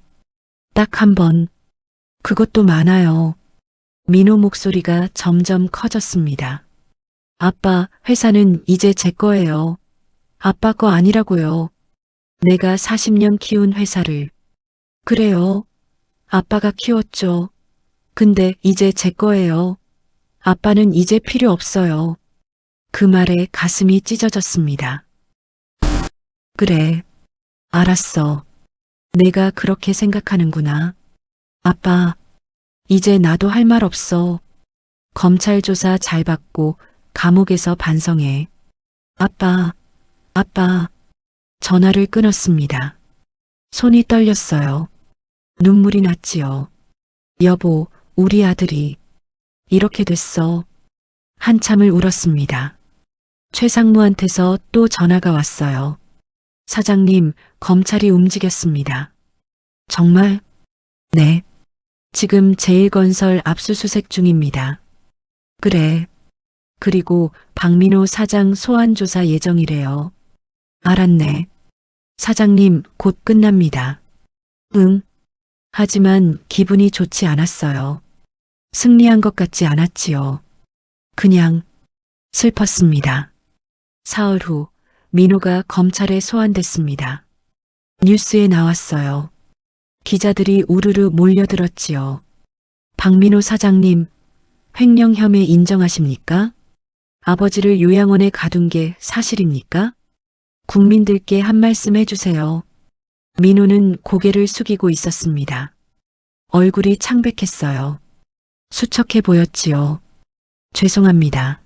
딱 한 번. 그것도 많아요. 민호 목소리가 점점 커졌습니다. 아빠, 회사는 이제 제 거예요. 아빠 거 아니라고요. 내가 40년 키운 회사를. 그래요. 아빠가 키웠죠. 근데 이제 제 거예요. 아빠는 이제 필요 없어요. 그 말에 가슴이 찢어졌습니다. 그래. 알았어. 내가 그렇게 생각하는구나. 아빠, 이제 나도 할 말 없어. 검찰 조사 잘 받고 감옥에서 반성해. 아빠. 전화를 끊었습니다. 손이 떨렸어요. 눈물이 났지요. 여보, 우리 아들이 이렇게 됐어. 한참을 울었습니다. 최상무한테서 또 전화가 왔어요. 사장님, 검찰이 움직였습니다. 정말? 네. 지금 제1건설 압수수색 중입니다. 그래. 그리고 박민호 사장 소환 조사 예정이래요. 알았네. 사장님, 곧 끝납니다. 응. 하지만 기분이 좋지 않았어요. 승리한 것 같지 않았지요. 그냥 슬펐습니다. 사흘 후 민호가 검찰에 소환됐습니다. 뉴스에 나왔어요. 기자들이 우르르 몰려들었지요. 박민호 사장님, 횡령 혐의 인정하십니까? 아버지를 요양원에 가둔 게 사실입니까? 국민들께 한 말씀 해주세요. 민호는 고개를 숙이고 있었습니다. 얼굴이 창백했어요. 수척해 보였지요. 죄송합니다.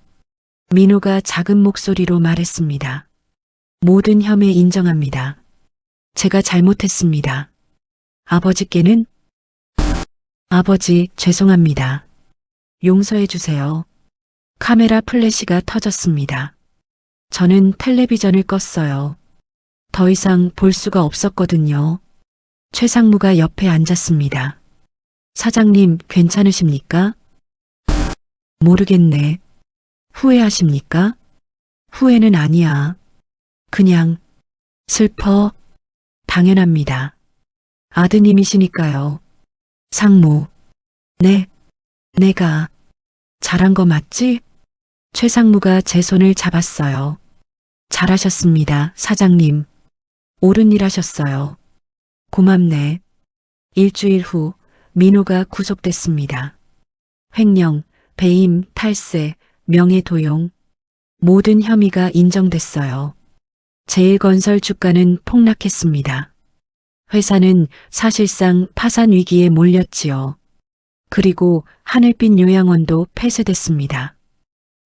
민호가 작은 목소리로 말했습니다. 모든 혐의 인정합니다. 제가 잘못했습니다. 아버지께는? 아버지, 죄송합니다. 용서해 주세요. 카메라 플래시가 터졌습니다. 저는 텔레비전을 껐어요. 더 이상 볼 수가 없었거든요. 최상무가 옆에 앉았습니다. 사장님, 괜찮으십니까? 모르겠네. 후회하십니까? 후회는 아니야. 그냥 슬퍼. 당연합니다. 아드님이시니까요. 상무. 네. 내가 잘한 거 맞지? 최상무가 제 손을 잡았어요. 잘하셨습니다, 사장님. 옳은 일 하셨어요. 고맙네. 일주일 후 민호가 구속됐습니다. 횡령, 배임, 탈세, 명예도용, 모든 혐의가 인정됐어요. 제일건설 주가는 폭락했습니다. 회사는 사실상 파산 위기에 몰렸지요. 그리고 하늘빛 요양원도 폐쇄됐습니다.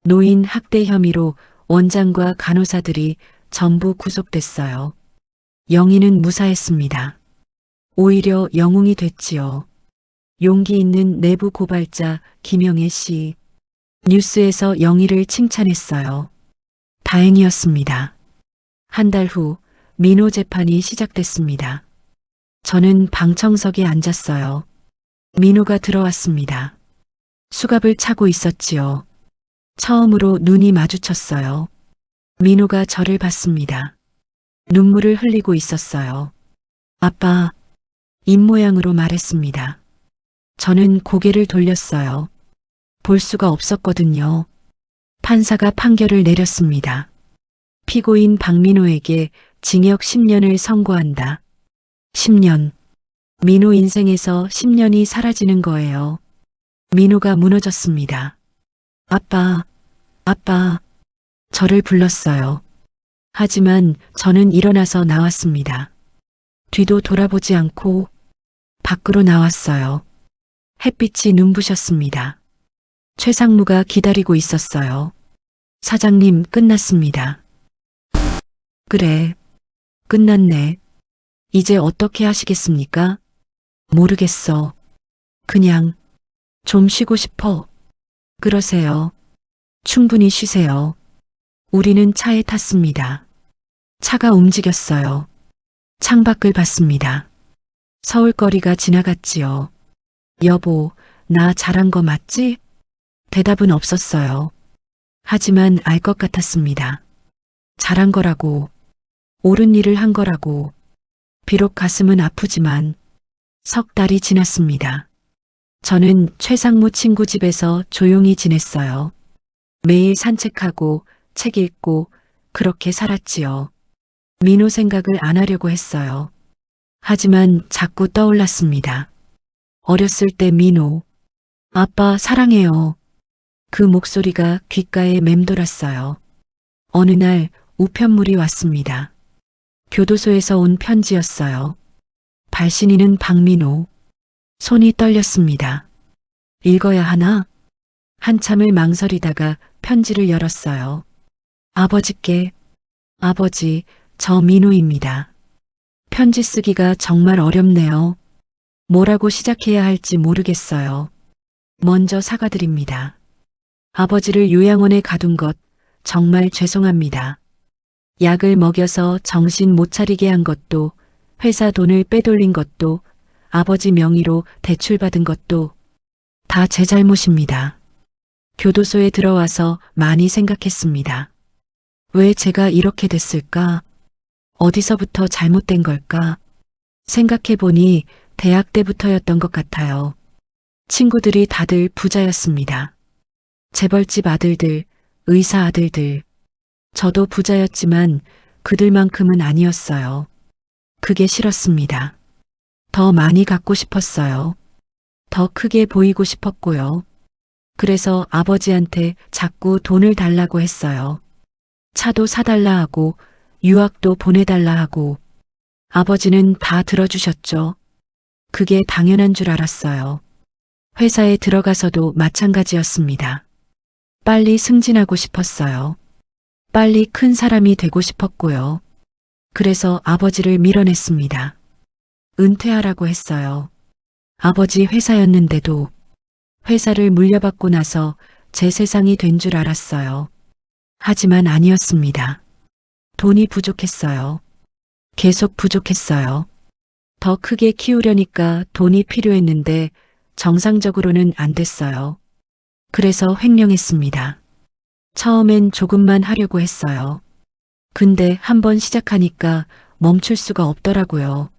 노인 학대 혐의로 원장과 간호사들이 전부 구속됐어요. 영희는 무사했습니다. 오히려 영웅이 됐지요. 용기 있는 내부 고발자 김영애 씨. 뉴스에서 영희를 칭찬했어요. 다행이었습니다. 한 달 후 민호 재판이 시작됐습니다. 저는 방청석에 앉았어요. 민호가 들어왔습니다. 수갑을 차고 있었지요. 처음으로 눈이 마주쳤어요. 민호가 저를 봤습니다. 눈물을 흘리고 있었어요. 아빠, 입모양으로 말했습니다. 저는 고개를 돌렸어요. 볼 수가 없었거든요. 판사가 판결을 내렸습니다. 피고인 박민호에게 징역 10년을 선고한다. 10년. 민호 인생에서 10년이 사라지는 거예요. 민호가 무너졌습니다. 아빠, 아빠. 저를 불렀어요. 하지만 저는 일어나서 나왔습니다. 뒤도 돌아보지 않고 밖으로 나왔어요. 햇빛이 눈부셨습니다. 최상무가 기다리고 있었어요. 사장님, 끝났습니다. 그래, 끝났네. 이제 어떻게 하시겠습니까? 모르겠어. 그냥 좀 쉬고 싶어. 그러세요. 충분히 쉬세요. 우리는 차에 탔습니다. 차가 움직였어요. 창밖을 봤습니다. 서울거리가 지나갔지요. 여보, 나 잘한 거 맞지? 대답은 없었어요. 하지만 알 것 같았습니다. 잘한 거라고, 옳은 일을 한 거라고. 비록 가슴은 아프지만 석 달이 지났습니다. 저는 최상무 친구 집에서 조용히 지냈어요. 매일 산책하고 책 읽고 그렇게 살았지요. 민호 생각을 안 하려고 했어요. 하지만 자꾸 떠올랐습니다. 어렸을 때 민호. 아빠 사랑해요. 그 목소리가 귓가에 맴돌았어요. 어느 날 우편물이 왔습니다. 교도소에서 온 편지였어요. 발신인은 박민호. 손이 떨렸습니다. 읽어야 하나? 한참을 망설이다가 편지를 열었어요. 아버지께. 아버지, 저 민호입니다. 편지 쓰기가 정말 어렵네요. 뭐라고 시작해야 할지 모르겠어요. 먼저 사과드립니다. 아버지를 요양원에 가둔 것 정말 죄송합니다. 약을 먹여서 정신 못 차리게 한 것도, 회사 돈을 빼돌린 것도, 아버지 명의로 대출받은 것도 다 제 잘못입니다. 교도소에 들어와서 많이 생각했습니다. 왜 제가 이렇게 됐을까? 어디서부터 잘못된 걸까? 생각해보니 대학 때부터였던 것 같아요. 친구들이 다들 부자였습니다. 재벌집 아들들, 의사 아들들. 저도 부자였지만 그들만큼은 아니었어요. 그게 싫었습니다. 더 많이 갖고 싶었어요. 더 크게 보이고 싶었고요. 그래서 아버지한테 자꾸 돈을 달라고 했어요. 차도 사달라 하고 유학도 보내달라 하고 아버지는 다 들어주셨죠. 그게 당연한 줄 알았어요. 회사에 들어가서도 마찬가지였습니다. 빨리 승진하고 싶었어요. 빨리 큰 사람이 되고 싶었고요. 그래서 아버지를 밀어냈습니다. 은퇴하라고 했어요. 아버지 회사였는데도 회사를 물려받고 나서 제 세상이 된 줄 알았어요. 하지만 아니었습니다. 돈이 부족했어요. 계속 부족했어요. 더 크게 키우려니까 돈이 필요했는데 정상적으로는 안 됐어요. 그래서 횡령했습니다. 처음엔 조금만 하려고 했어요. 근데 한번 시작하니까 멈출 수가 없더라고요.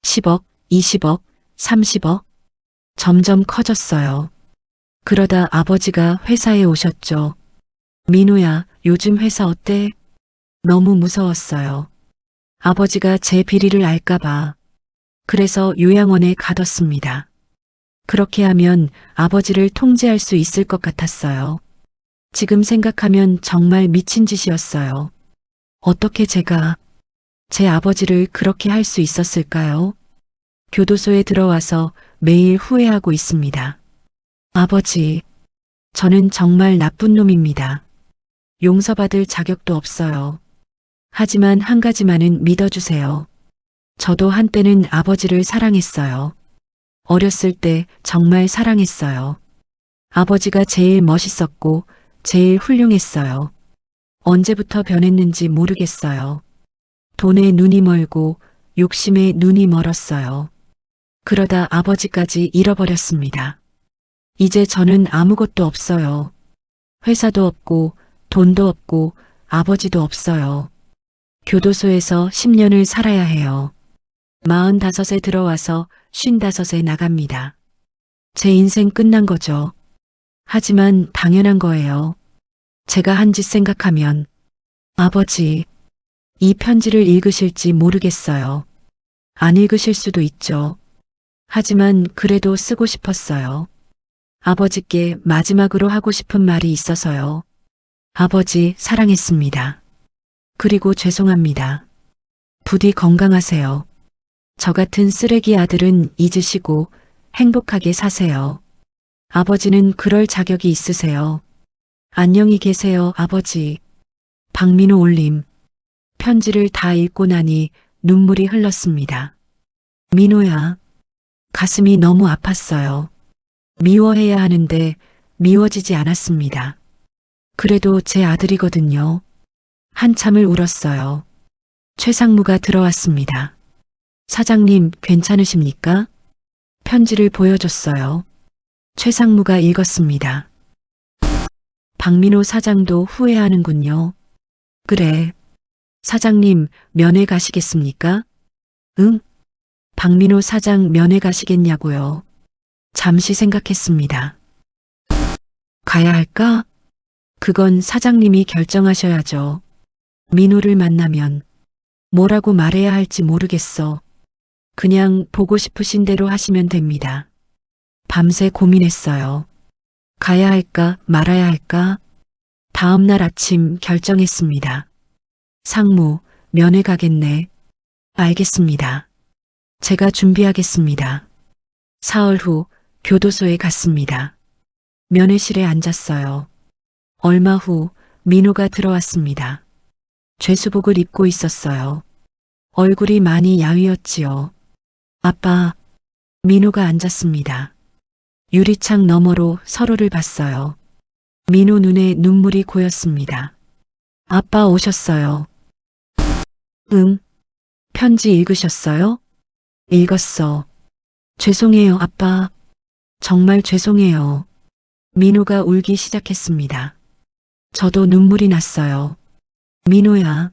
10억, 20억, 30억. 점점 커졌어요. 그러다 아버지가 회사에 오셨죠. 민호야, 요즘 회사 어때? 너무 무서웠어요. 아버지가 제 비리를 알까봐. 그래서 요양원에 가뒀습니다. 그렇게 하면 아버지를 통제할 수 있을 것 같았어요. 지금 생각하면 정말 미친 짓이었어요. 어떻게 제가 제 아버지를 그렇게 할 수 있었을까요? 교도소에 들어와서 매일 후회하고 있습니다. 아버지, 저는 정말 나쁜 놈입니다. 용서받을 자격도 없어요. 하지만 한 가지만은 믿어주세요. 저도 한때는 아버지를 사랑했어요. 어렸을 때 정말 사랑했어요. 아버지가 제일 멋있었고 제일 훌륭했어요. 언제부터 변했는지 모르겠어요. 돈에 눈이 멀고 욕심에 눈이 멀었어요. 그러다 아버지까지 잃어버렸습니다. 이제 저는 아무것도 없어요. 회사도 없고 돈도 없고 아버지도 없어요. 교도소에서 10년을 살아야 해요. 45에 들어와서 55에 나갑니다. 제 인생 끝난 거죠. 하지만 당연한 거예요. 제가 한 짓 생각하면 아버지, 이 편지를 읽으실지 모르겠어요. 안 읽으실 수도 있죠. 하지만 그래도 쓰고 싶었어요. 아버지께 마지막으로 하고 싶은 말이 있어서요. 아버지, 사랑했습니다. 그리고 죄송합니다. 부디 건강하세요. 저 같은 쓰레기 아들은 잊으시고 행복하게 사세요. 아버지는 그럴 자격이 있으세요. 안녕히 계세요, 아버지. 박민호 올림. 편지를 다 읽고 나니 눈물이 흘렀습니다. 민호야. 가슴이 너무 아팠어요. 미워해야 하는데 미워지지 않았습니다. 그래도 제 아들이거든요. 한참을 울었어요. 최상무가 들어왔습니다. 사장님, 괜찮으십니까? 편지를 보여줬어요. 최상무가 읽었습니다. 박민호 사장도 후회하는군요. 그래. 사장님, 면회 가시겠습니까? 응? 박민호 사장 면회 가시겠냐고요. 잠시 생각했습니다. 가야 할까? 그건 사장님이 결정하셔야죠. 민호를 만나면 뭐라고 말해야 할지 모르겠어. 그냥 보고 싶으신 대로 하시면 됩니다. 밤새 고민했어요. 가야 할까 말아야 할까? 다음 날 아침 결정했습니다. 상무, 면회 가겠네. 알겠습니다. 제가 준비하겠습니다. 사흘 후 교도소에 갔습니다. 면회실에 앉았어요. 얼마 후 민호가 들어왔습니다. 죄수복을 입고 있었어요. 얼굴이 많이 야위었지요. 아빠, 민호가 앉았습니다. 유리창 너머로 서로를 봤어요. 민호 눈에 눈물이 고였습니다. 아빠 오셨어요. 응. 편지 읽으셨어요? 읽었어. 죄송해요, 아빠. 정말 죄송해요. 민호가 울기 시작했습니다. 저도 눈물이 났어요. 민호야.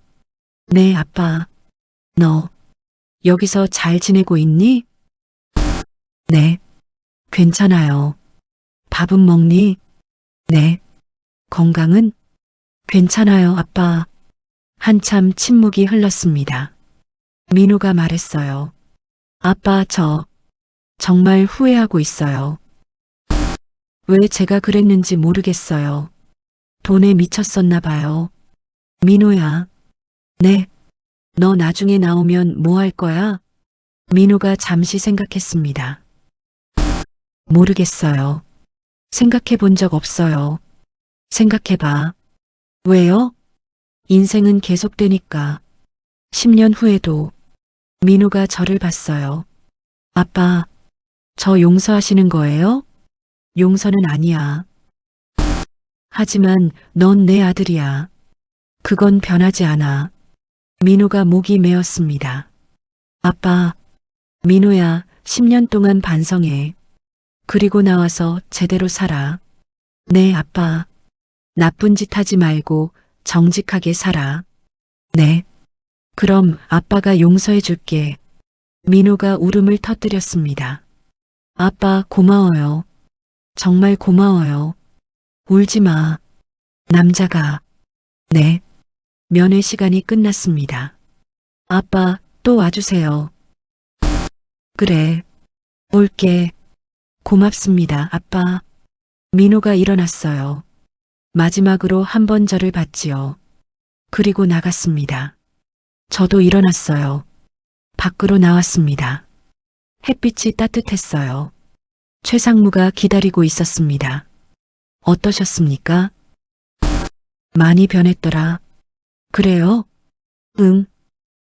네, 아빠. 너 여기서 잘 지내고 있니? 네, 괜찮아요. 밥은 먹니? 네. 건강은? 괜찮아요, 아빠. 한참 침묵이 흘렀습니다. 민우가 말했어요. 아빠, 저 정말 후회하고 있어요. 왜 제가 그랬는지 모르겠어요. 돈에 미쳤었나 봐요. 민우야. 네. 너 나중에 나오면 뭐 할 거야? 민우가 잠시 생각했습니다. 모르겠어요. 생각해 본 적 없어요. 생각해봐. 왜요? 인생은 계속되니까. 10년 후에도. 민우가 저를 봤어요. 아빠, 저 용서하시는 거예요? 용서는 아니야. 하지만 넌 내 아들이야. 그건 변하지 않아. 민우가 목이 메었습니다. 아빠, 민우야, 10년 동안 반성해. 그리고 나와서 제대로 살아. 네, 아빠. 나쁜 짓 하지 말고 정직하게 살아. 네. 그럼 아빠가 용서해 줄게. 민우가 울음을 터뜨렸습니다. 아빠, 고마워요. 정말 고마워요. 울지 마. 남자가. 네. 면회 시간이 끝났습니다. 아빠, 또 와주세요. 그래. 올게. 고맙습니다, 아빠. 민호가 일어났어요. 마지막으로 한 번 저를 봤지요. 그리고 나갔습니다. 저도 일어났어요. 밖으로 나왔습니다. 햇빛이 따뜻했어요. 최상무가 기다리고 있었습니다. 어떠셨습니까? 많이 변했더라. 그래요? 응.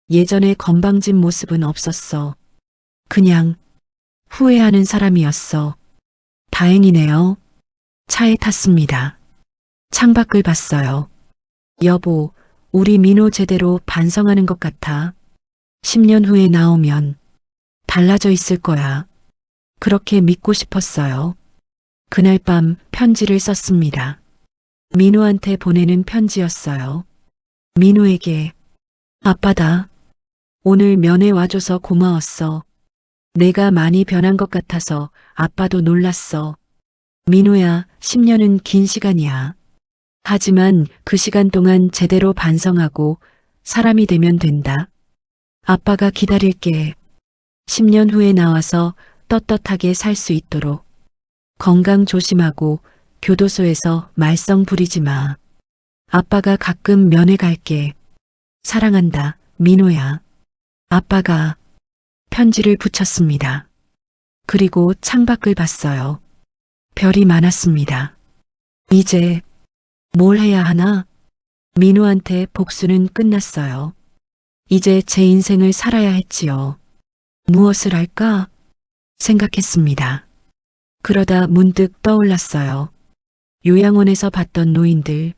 예전에 건방진 모습은 없었어. 그냥 후회하는 사람이었어. 다행이네요. 차에 탔습니다. 창밖을 봤어요. 여보, 우리 민호 제대로 반성하는 것 같아. 10년 후에 나오면 달라져 있을 거야. 그렇게 믿고 싶었어요. 그날 밤 편지를 썼습니다. 민호한테 보내는 편지였어요. 민호에게, 아빠다. 오늘 면회 와줘서 고마웠어. 내가 많이 변한 것 같아서 아빠도 놀랐어. 민호야, 10년은 긴 시간이야. 하지만 그 시간 동안 제대로 반성하고 사람이 되면 된다. 아빠가 기다릴게. 10년 후에 나와서 떳떳하게 살 수 있도록. 건강 조심하고 교도소에서 말썽 부리지 마. 아빠가 가끔 면회 갈게. 사랑한다, 민호야. 아빠가 편지를 붙였습니다. 그리고 창밖을 봤어요. 별이 많았습니다. 이제 뭘 해야 하나? 민호한테 복수는 끝났어요. 이제 제 인생을 살아야 했지요. 무엇을 할까? 생각했습니다. 그러다 문득 떠올랐어요. 요양원에서 봤던 노인들,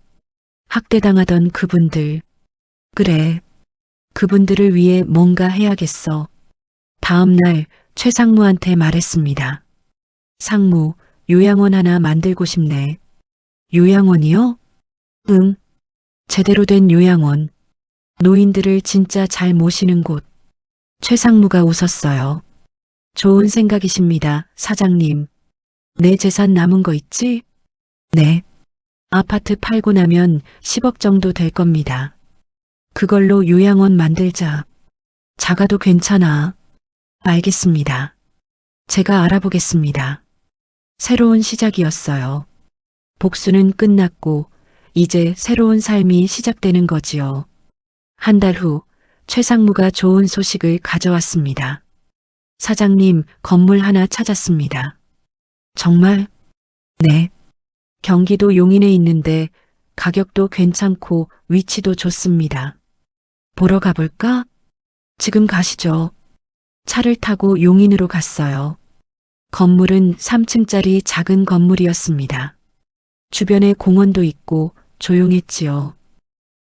학대당하던 그분들. 그래, 그분들을 위해 뭔가 해야겠어. 다음 날 최상무한테 말했습니다. 상무, 요양원 하나 만들고 싶네. 요양원이요? 응, 제대로 된 요양원. 노인들을 진짜 잘 모시는 곳. 최상무가 웃었어요. 좋은 생각이십니다, 사장님. 내 재산 남은 거 있지? 네. 아파트 팔고 나면 10억 정도 될 겁니다. 그걸로 요양원 만들자. 작아도 괜찮아. 알겠습니다. 제가 알아보겠습니다. 새로운 시작이었어요. 복수는 끝났고 이제 새로운 삶이 시작되는 거지요. 한 달 후 최상무가 좋은 소식을 가져왔습니다. 사장님, 건물 하나 찾았습니다. 정말? 네. 경기도 용인에 있는데 가격도 괜찮고 위치도 좋습니다. 보러 가볼까? 지금 가시죠. 차를 타고 용인으로 갔어요. 건물은 3층짜리 작은 건물이었습니다. 주변에 공원도 있고 조용했지요.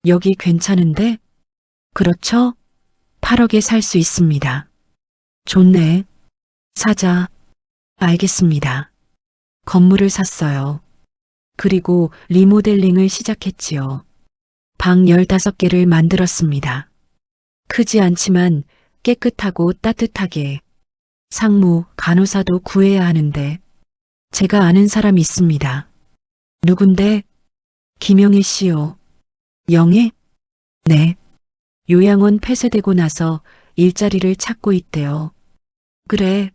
여기 괜찮은데? 그렇죠? 8억에 살 수 있습니다. 좋네. 사자. 알겠습니다. 건물을 샀어요. 그리고 리모델링을 시작했지요. 방 15개를 만들었습니다. 크지 않지만 깨끗하고 따뜻하게. 상무, 간호사도 구해야 하는데 제가 아는 사람이 있습니다. 누군데? 김영애 씨요. 영애? 네. 요양원 폐쇄되고 나서 일자리를 찾고 있대요. 그래.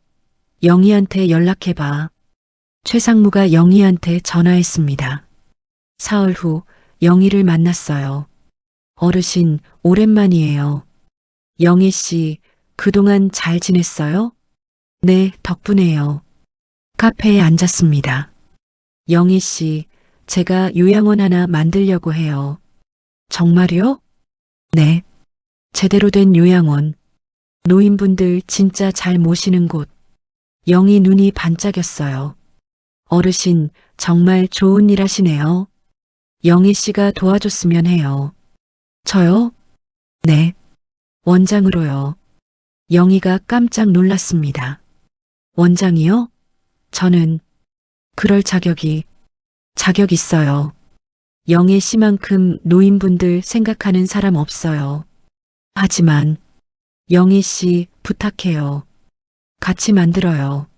영희한테 연락해봐. 최상무가 영희한테 전화했습니다. 사흘 후 영희를 만났어요. 어르신, 오랜만이에요. 영희 씨, 그동안 잘 지냈어요? 네, 덕분에요. 카페에 앉았습니다. 영희 씨, 제가 요양원 하나 만들려고 해요. 정말요? 네. 제대로 된 요양원. 노인분들 진짜 잘 모시는 곳. 영희 눈이 반짝였어요. 어르신, 정말 좋은 일 하시네요. 영희 씨가 도와줬으면 해요. 저요? 네. 원장으로요. 영희가 깜짝 놀랐습니다. 원장이요? 저는 그럴 자격 있어요. 영애 씨만큼 노인분들 생각하는 사람 없어요. 하지만 영애 씨 부탁해요. 같이 만들어요.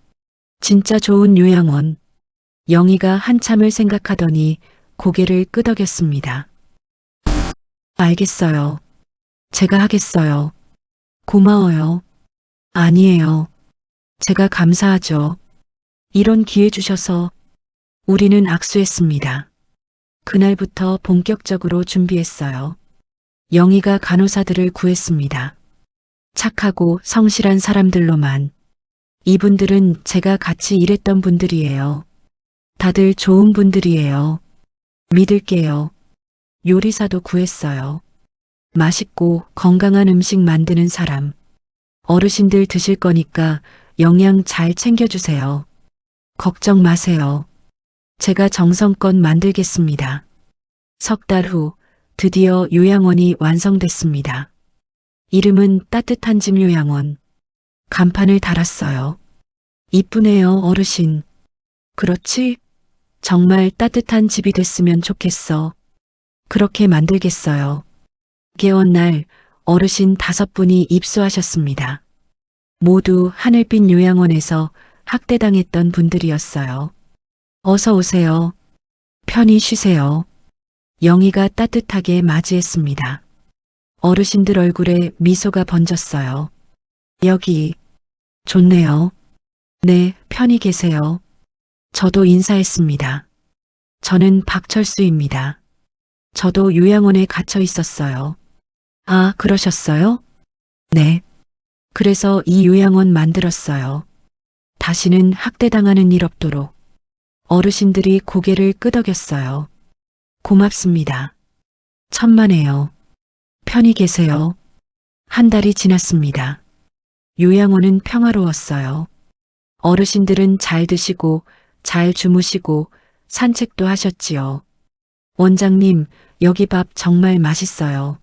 진짜 좋은 요양원. 영희가 한참을 생각하더니 고개를 끄덕였습니다. 알겠어요. 제가 하겠어요. 고마워요. 아니에요. 제가 감사하죠. 이런 기회 주셔서. 우리는 악수했습니다. 그날부터 본격적으로 준비했어요. 영희가 간호사들을 구했습니다. 착하고 성실한 사람들로만. 이분들은 제가 같이 일했던 분들이에요. 다들 좋은 분들이에요. 믿을게요. 요리사도 구했어요. 맛있고 건강한 음식 만드는 사람. 어르신들 드실 거니까 영양 잘 챙겨주세요. 걱정 마세요. 제가 정성껏 만들겠습니다. 석 달 후 드디어 요양원이 완성됐습니다. 이름은 따뜻한 집 요양원. 간판을 달았어요. 이쁘네요, 어르신. 그렇지? 정말 따뜻한 집이 됐으면 좋겠어. 그렇게 만들겠어요. 개원 날 어르신 5분이 입소하셨습니다. 모두 하늘빛 요양원에서 학대당했던 분들이었어요. 어서 오세요. 편히 쉬세요. 영희가 따뜻하게 맞이했습니다. 어르신들 얼굴에 미소가 번졌어요. 여기 좋네요. 네, 편히 계세요. 저도 인사했습니다. 저는 박철수입니다. 저도 요양원에 갇혀 있었어요. 아, 그러셨어요? 네. 그래서 이 요양원 만들었어요. 다시는 학대당하는 일 없도록. 어르신들이 고개를 끄덕였어요. 고맙습니다. 천만에요. 편히 계세요. 한 달이 지났습니다. 요양원은 평화로웠어요. 어르신들은 잘 드시고 잘 주무시고 산책도 하셨지요. 원장님, 여기 밥 정말 맛있어요.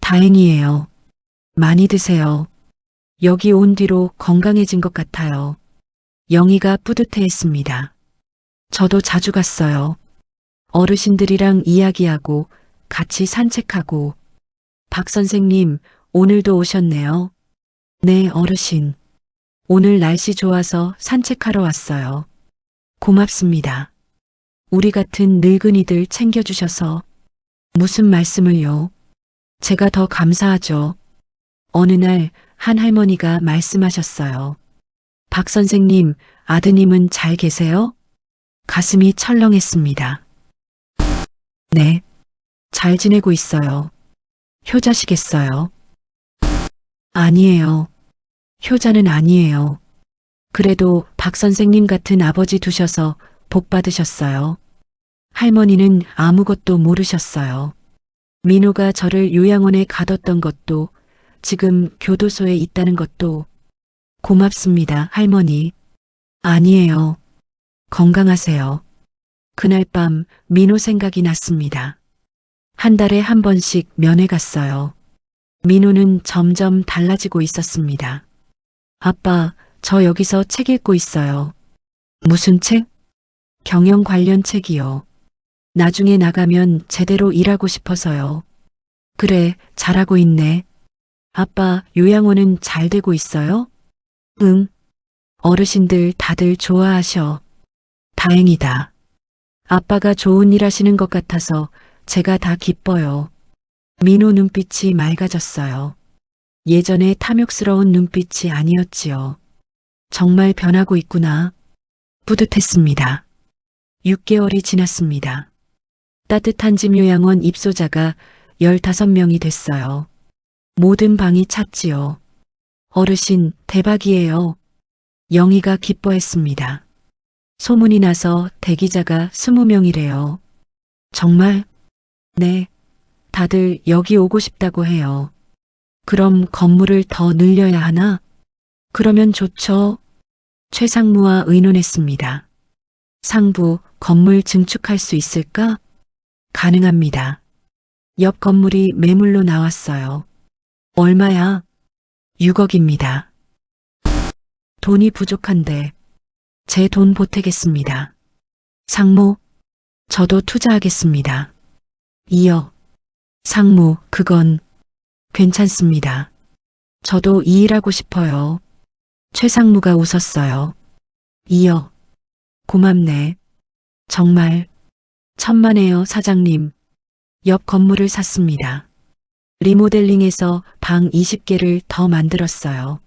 다행이에요. 많이 드세요. 여기 온 뒤로 건강해진 것 같아요. 영희가 뿌듯해했습니다. 저도 자주 갔어요. 어르신들이랑 이야기하고 같이 산책하고. 박 선생님, 오늘도 오셨네요. 네, 어르신. 오늘 날씨 좋아서 산책하러 왔어요. 고맙습니다. 우리 같은 늙은이들 챙겨주셔서. 무슨 말씀을요? 제가 더 감사하죠. 어느 날 한 할머니가 말씀하셨어요. 박 선생님, 아드님은 잘 계세요? 가슴이 철렁했습니다. 네, 잘 지내고 있어요. 효자시겠어요? 아니에요. 효자는 아니에요. 그래도 박 선생님 같은 아버지 두셔서 복 받으셨어요. 할머니는 아무것도 모르셨어요. 민호가 저를 요양원에 가뒀던 것도, 지금 교도소에 있다는 것도. 고맙습니다, 할머니. 아니에요. 건강하세요. 그날 밤 민호 생각이 났습니다. 한 달에 한 번씩 면회 갔어요. 민호는 점점 달라지고 있었습니다. 아빠, 저 여기서 책 읽고 있어요. 무슨 책? 경영 관련 책이요. 나중에 나가면 제대로 일하고 싶어서요. 그래, 잘하고 있네. 아빠, 요양원은 잘 되고 있어요? 응. 어르신들 다들 좋아하셔. 다행이다. 아빠가 좋은 일 하시는 것 같아서 제가 다 기뻐요. 민호 눈빛이 맑아졌어요. 예전에 탐욕스러운 눈빛이 아니었지요. 정말 변하고 있구나. 뿌듯했습니다. 6개월이 지났습니다. 따뜻한 집 요양원 입소자가 15명이 됐어요. 모든 방이 찼지요. 어르신, 대박이에요. 영희가 기뻐했습니다. 소문이 나서 대기자가 20명이래요. 정말? 네. 다들 여기 오고 싶다고 해요. 그럼 건물을 더 늘려야 하나? 그러면 좋죠. 최상무와 의논했습니다. 상부, 건물 증축할 수 있을까? 가능합니다. 옆 건물이 매물로 나왔어요. 얼마야? 6억입니다. 돈이 부족한데 제 돈 보태겠습니다. 상무, 저도 투자하겠습니다. 2억. 상무, 그건 괜찮습니다. 저도 이 일하고 싶어요. 최상무가 웃었어요. 2억. 고맙네. 정말 천만에요, 사장님. 옆 건물을 샀습니다. 리모델링해서 방 20개를 더 만들었어요.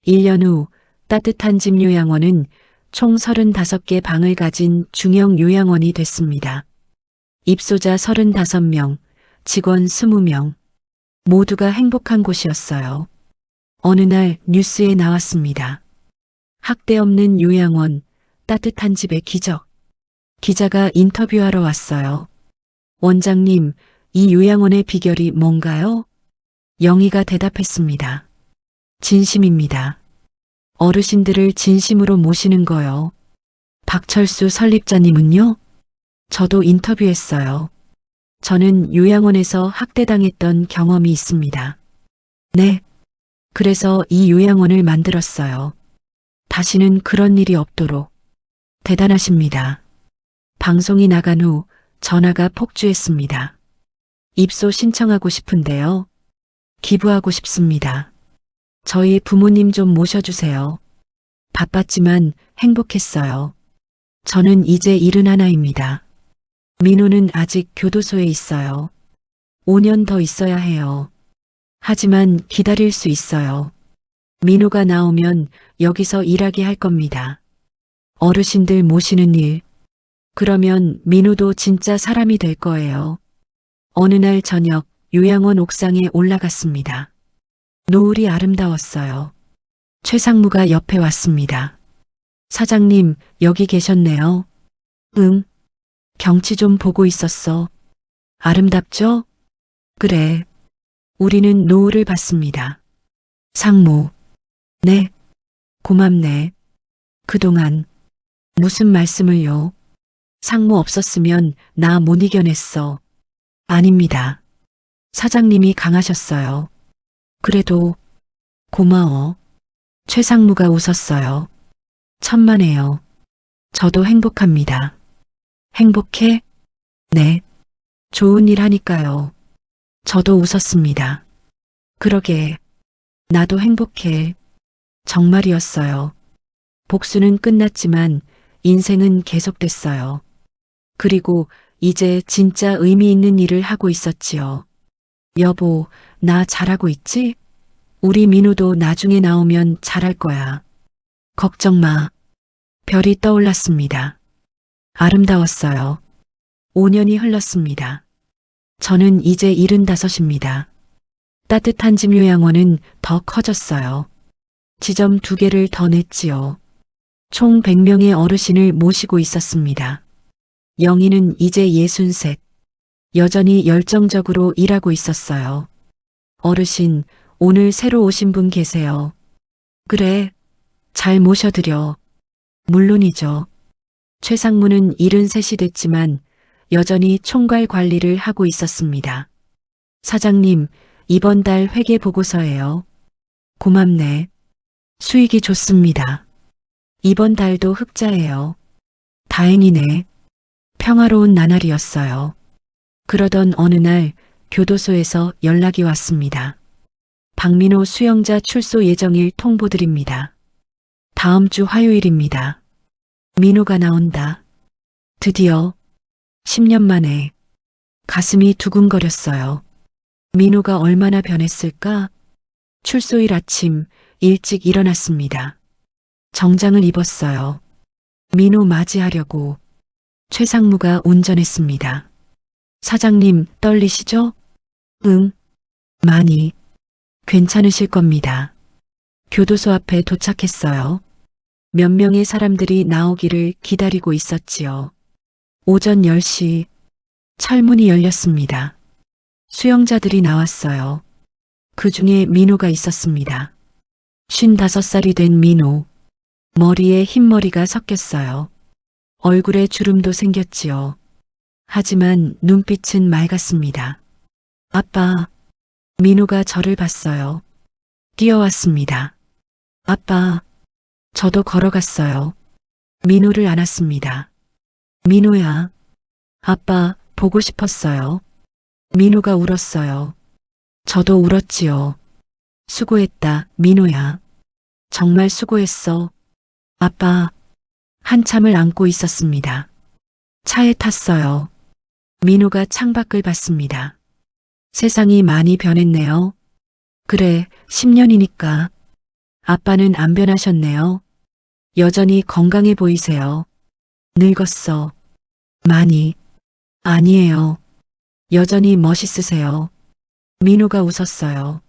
1년 후 따뜻한 집 요양원은 총 35개 방을 가진 중형 요양원이 됐습니다. 입소자 35명, 직원 20명. 모두가 행복한 곳이었어요. 어느 날 뉴스에 나왔습니다. 학대 없는 요양원, 따뜻한 집의 기적. 기자가 인터뷰하러 왔어요. 원장님, 이 요양원의 비결이 뭔가요? 영희가 대답했습니다. 진심입니다. 어르신들을 진심으로 모시는 거요. 박철수 설립자님은요? 저도 인터뷰했어요. 저는 요양원에서 학대당했던 경험이 있습니다. 네. 그래서 이 요양원을 만들었어요. 다시는 그런 일이 없도록. 대단하십니다. 방송이 나간 후 전화가 폭주했습니다. 입소 신청하고 싶은데요. 기부하고 싶습니다. 저희 부모님 좀 모셔주세요. 바빴지만 행복했어요. 저는 이제 71입니다. 민호는 아직 교도소에 있어요. 5년 더 있어야 해요. 하지만 기다릴 수 있어요. 민호가 나오면 여기서 일하게 할 겁니다. 어르신들 모시는 일. 그러면 민호도 진짜 사람이 될 거예요. 어느 날 저녁 요양원 옥상에 올라갔습니다. 노을이 아름다웠어요. 최상무가 옆에 왔습니다. 사장님, 여기 계셨네요. 응. 경치 좀 보고 있었어. 아름답죠? 그래. 우리는 노을을 봤습니다. 상무. 네. 고맙네. 그동안 무슨 말씀을요? 상무 없었으면 나 못 이겨냈어. 아닙니다. 사장님이 강하셨어요. 그래도 고마워. 최상무가 웃었어요. 천만에요. 저도 행복합니다. 행복해? 네. 좋은 일 하니까요. 저도 웃었습니다. 그러게. 나도 행복해. 정말이었어요. 복수는 끝났지만 인생은 계속됐어요. 그리고 이제 진짜 의미 있는 일을 하고 있었지요. 여보, 나 잘하고 있지? 우리 민우도 나중에 나오면 잘할 거야. 걱정 마. 별이 떠올랐습니다. 아름다웠어요. 5년이 흘렀습니다. 저는 이제 75입니다. 따뜻한 집 요양원은 더 커졌어요. 지점 2개를 더 냈지요. 총 100명의 어르신을 모시고 있었습니다. 영희는 이제 63. 여전히 열정적으로 일하고 있었어요. 어르신, 오늘 새로 오신 분 계세요. 그래, 잘 모셔드려. 물론이죠. 최상무는 73이 됐지만 여전히 총괄 관리를 하고 있었습니다. 사장님, 이번 달 회계 보고서예요. 고맙네. 수익이 좋습니다. 이번 달도 흑자예요. 다행이네. 평화로운 나날이었어요. 그러던 어느 날 교도소에서 연락이 왔습니다. 박민호 수영자 출소 예정일 통보드립니다. 다음 주 화요일입니다. 민호가 나온다. 드디어 10년 만에 가슴이 두근거렸어요. 민호가 얼마나 변했을까? 출소일 아침 일찍 일어났습니다. 정장을 입었어요. 민호 맞이하려고 최상무가 운전했습니다. 사장님 떨리시죠? 응, 많이. 괜찮으실 겁니다. 교도소 앞에 도착했어요. 몇 명의 사람들이 나오기를 기다리고 있었지요. 오전 10시 철문이 열렸습니다. 수영자들이 나왔어요. 그 중에 민호가 있었습니다. 55살이 된 민호. 머리에 흰머리가 섞였어요. 얼굴에 주름도 생겼지요. 하지만 눈빛은 맑았습니다. 아빠. 민호가 저를 봤어요. 뛰어왔습니다. 아빠. 저도 걸어갔어요. 민호를 안았습니다. 민호야. 아빠, 보고 싶었어요. 민호가 울었어요. 저도 울었지요. 수고했다, 민호야. 정말 수고했어. 아빠. 한참을 안고 있었습니다. 차에 탔어요. 민호가 창밖을 봤습니다. 세상이 많이 변했네요. 그래, 10년이니까. 아빠는 안 변하셨네요. 여전히 건강해 보이세요. 늙었어. 많이. 아니에요. 여전히 멋있으세요. 민호가 웃었어요.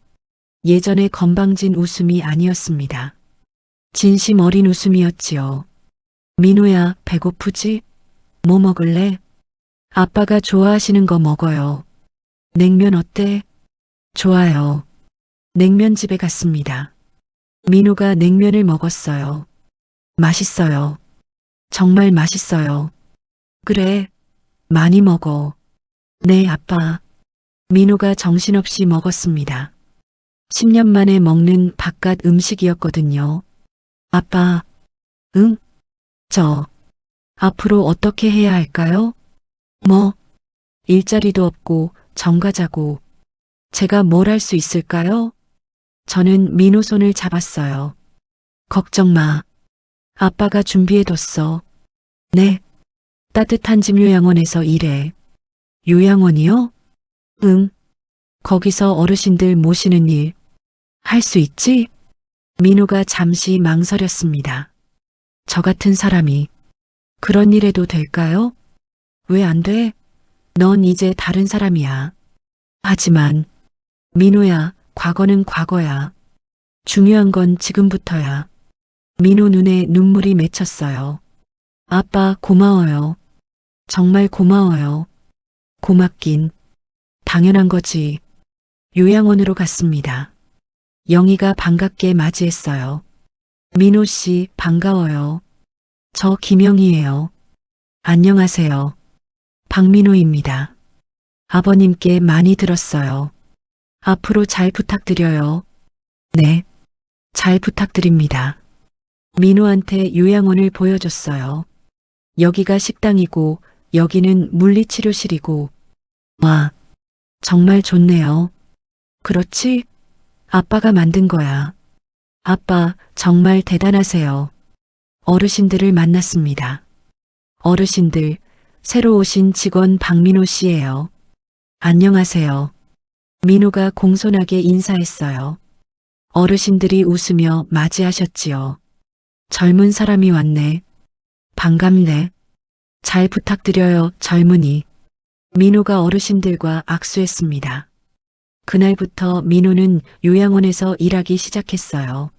예전의 건방진 웃음이 아니었습니다. 진심 어린 웃음이었지요. 민호야, 배고프지? 뭐 먹을래? 아빠가 좋아하시는 거 먹어요. 냉면 어때? 좋아요. 냉면집에 갔습니다. 민호가 냉면을 먹었어요. 맛있어요. 정말 맛있어요. 그래, 많이 먹어. 네, 아빠. 민호가 정신없이 먹었습니다. 10년 만에 먹는 바깥 음식이었거든요. 아빠. 응? 저. 앞으로 어떻게 해야 할까요? 뭐? 일자리도 없고 정가자고. 제가 뭘 할 수 있을까요? 저는 민호 손을 잡았어요. 걱정 마. 아빠가 준비해뒀어. 네. 따뜻한 집 요양원에서 일해. 요양원이요? 응. 거기서 어르신들 모시는 일. 할 수 있지? 민호가 잠시 망설였습니다. 저 같은 사람이 그런 일 해도 될까요? 왜 안 돼? 넌 이제 다른 사람이야. 하지만 민호야, 과거는 과거야. 중요한 건 지금부터야. 민호 눈에 눈물이 맺혔어요. 아빠 고마워요. 정말 고마워요. 고맙긴. 당연한 거지. 요양원으로 갔습니다. 영희가 반갑게 맞이했어요. 민호 씨 반가워요. 저 김영희예요. 안녕하세요. 박민호입니다. 아버님께 많이 들었어요. 앞으로 잘 부탁드려요. 네. 잘 부탁드립니다. 민호한테 요양원을 보여줬어요. 여기가 식당이고 여기는 물리치료실이고. 와, 정말 좋네요. 그렇지? 아빠가 만든 거야. 아빠 정말 대단하세요. 어르신들을 만났습니다. 어르신들, 새로 오신 직원 박민호 씨예요. 안녕하세요. 민호가 공손하게 인사했어요. 어르신들이 웃으며 맞이하셨지요. 젊은 사람이 왔네. 반갑네. 잘 부탁드려요, 젊은이. 민호가 어르신들과 악수했습니다. 그날부터 민호는 요양원에서 일하기 시작했어요.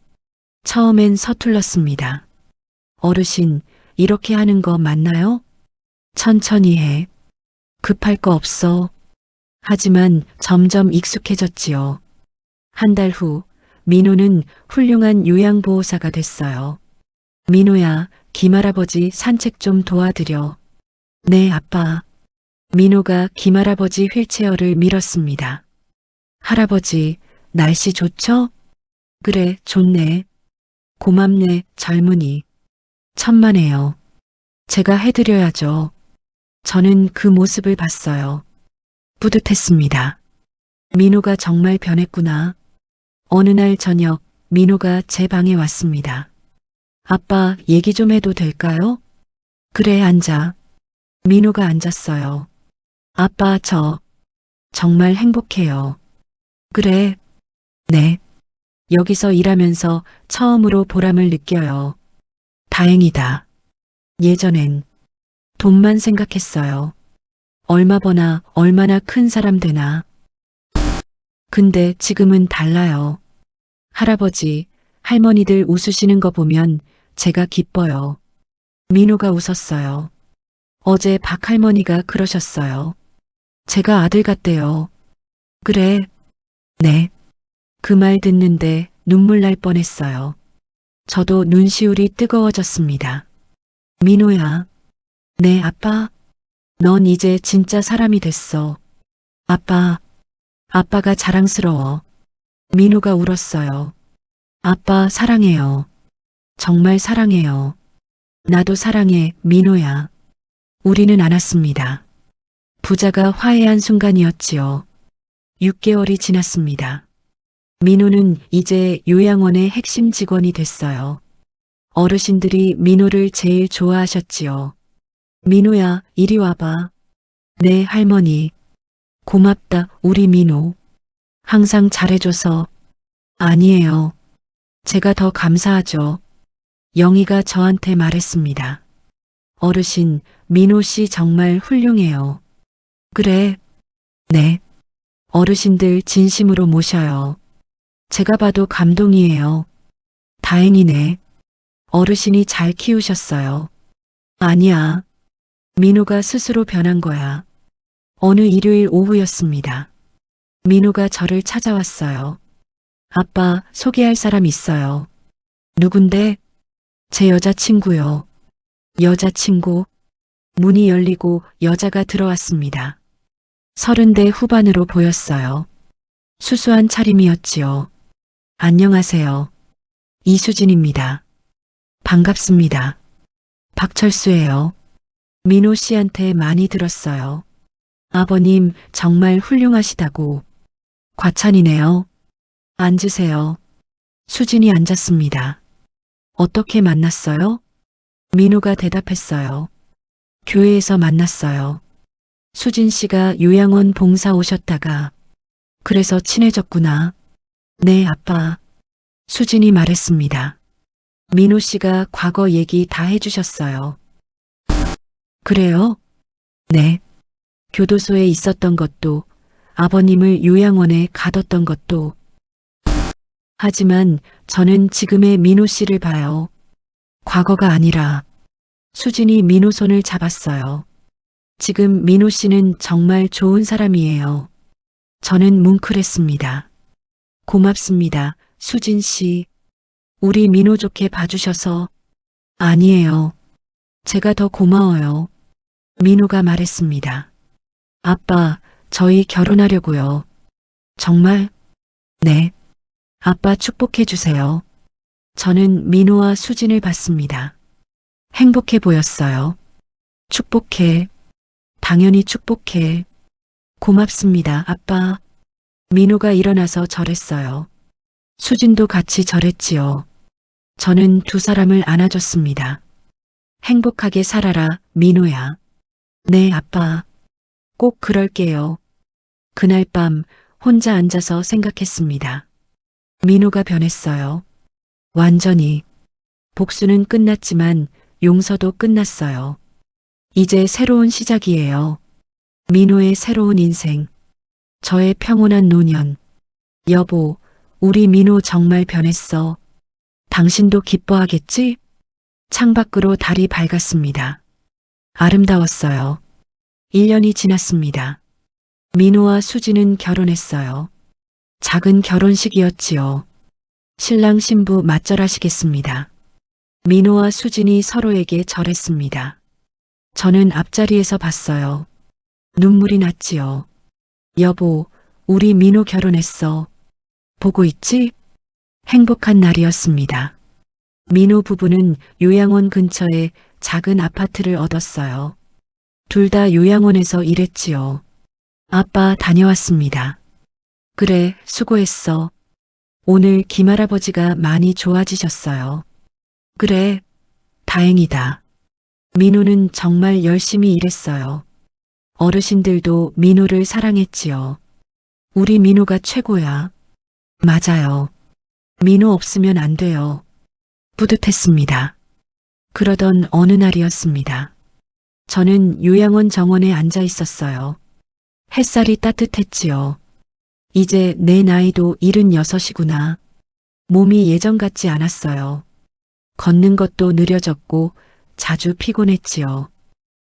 처음엔 서툴렀습니다. 어르신, 이렇게 하는 거 맞나요? 천천히 해. 급할 거 없어. 하지만 점점 익숙해졌지요. 한 달 후, 민호는 훌륭한 요양보호사가 됐어요. 민호야, 김할아버지 산책 좀 도와드려. 네, 아빠. 민호가 김할아버지 휠체어를 밀었습니다. 할아버지, 날씨 좋죠? 그래, 좋네. 고맙네, 젊은이. 천만에요. 제가 해드려야죠. 저는 그 모습을 봤어요. 뿌듯했습니다. 민호가 정말 변했구나. 어느 날 저녁 민호가 제 방에 왔습니다. 아빠, 얘기 좀 해도 될까요? 그래, 앉아. 민호가 앉았어요. 아빠, 저 정말 행복해요. 그래, 네. 여기서 일하면서 처음으로 보람을 느껴요. 다행이다. 예전엔 돈만 생각했어요. 얼마 버나 얼마나 큰 사람 되나. 근데 지금은 달라요. 할아버지, 할머니들 웃으시는 거 보면 제가 기뻐요. 민호가 웃었어요. 어제 박 할머니가 그러셨어요. 제가 아들 같대요. 그래, 네. 그 말 듣는데 눈물 날 뻔했어요. 저도 눈시울이 뜨거워졌습니다. 민호야. 네, 아빠. 넌 이제 진짜 사람이 됐어. 아빠, 아빠가 자랑스러워. 민호가 울었어요. 아빠 사랑해요. 정말 사랑해요. 나도 사랑해, 민호야. 우리는 안았습니다. 부자가 화해한 순간이었지요. 6개월이 지났습니다. 민호는 이제 요양원의 핵심 직원이 됐어요. 어르신들이 민호를 제일 좋아하셨지요. 민호야, 이리 와봐. 네, 할머니. 고맙다, 우리 민호. 항상 잘해줘서. 아니에요. 제가 더 감사하죠. 영희가 저한테 말했습니다. 어르신, 민호 씨 정말 훌륭해요. 그래. 네. 어르신들 진심으로 모셔요. 제가 봐도 감동이에요. 다행이네. 어르신이 잘 키우셨어요. 아니야. 민호가 스스로 변한 거야. 어느 일요일 오후였습니다. 민호가 저를 찾아왔어요. 아빠, 소개할 사람 있어요. 누군데? 제 여자친구요. 여자친구? 문이 열리고 여자가 들어왔습니다. 30대 후반으로 보였어요. 수수한 차림이었지요. 안녕하세요. 이수진입니다. 반갑습니다. 박철수예요. 민호 씨한테 많이 들었어요. 아버님 정말 훌륭하시다고. 과찬이네요. 앉으세요. 수진이 앉았습니다. 어떻게 만났어요? 민호가 대답했어요. 교회에서 만났어요. 수진 씨가 요양원 봉사 오셨다가 그래서 친해졌구나. 네, 아빠. 수진이 말했습니다. 민호 씨가 과거 얘기 다 해주셨어요. 그래요? 네. 교도소에 있었던 것도 아버님을 요양원에 가뒀던 것도. 하지만 저는 지금의 민호 씨를 봐요. 과거가 아니라. 수진이 민호 손을 잡았어요. 지금 민호 씨는 정말 좋은 사람이에요. 저는 뭉클했습니다. 고맙습니다, 수진 씨. 우리 민호 좋게 봐주셔서. 아니에요. 제가 더 고마워요. 민호가 말했습니다. 아빠, 저희 결혼하려고요. 정말? 네. 아빠 축복해 주세요. 저는 민호와 수진을 봤습니다. 행복해 보였어요. 축복해. 당연히 축복해. 고맙습니다, 아빠. 민호가 일어나서 절했어요. 수진도 같이 절했지요. 저는 두 사람을 안아줬습니다. 행복하게 살아라, 민호야. 네, 아빠. 꼭 그럴게요. 그날 밤 혼자 앉아서 생각했습니다. 민호가 변했어요. 완전히. 복수는 끝났지만 용서도 끝났어요. 이제 새로운 시작이에요. 민호의 새로운 인생. 저의 평온한 노년. 여보, 우리 민호 정말 변했어. 당신도 기뻐하겠지? 창밖으로 달이 밝았습니다. 아름다웠어요. 1년이 지났습니다. 민호와 수지는 결혼했어요. 작은 결혼식이었지요. 신랑 신부 맞절하시겠습니다. 민호와 수진이 서로에게 절했습니다. 저는 앞자리에서 봤어요. 눈물이 났지요. 여보, 우리 민호 결혼했어. 보고 있지? 행복한 날이었습니다. 민호 부부는 요양원 근처에 작은 아파트를 얻었어요. 둘 다 요양원에서 일했지요. 아빠 다녀왔습니다. 그래, 수고했어. 오늘 김할아버지가 많이 좋아지셨어요. 그래, 다행이다. 민호는 정말 열심히 일했어요. 어르신들도 민호를 사랑했지요. 우리 민호가 최고야. 맞아요. 민호 없으면 안 돼요. 뿌듯했습니다. 그러던 어느 날이었습니다. 저는 요양원 정원에 앉아 있었어요. 햇살이 따뜻했지요. 이제 내 나이도 76이구나. 몸이 예전 같지 않았어요. 걷는 것도 느려졌고 자주 피곤했지요.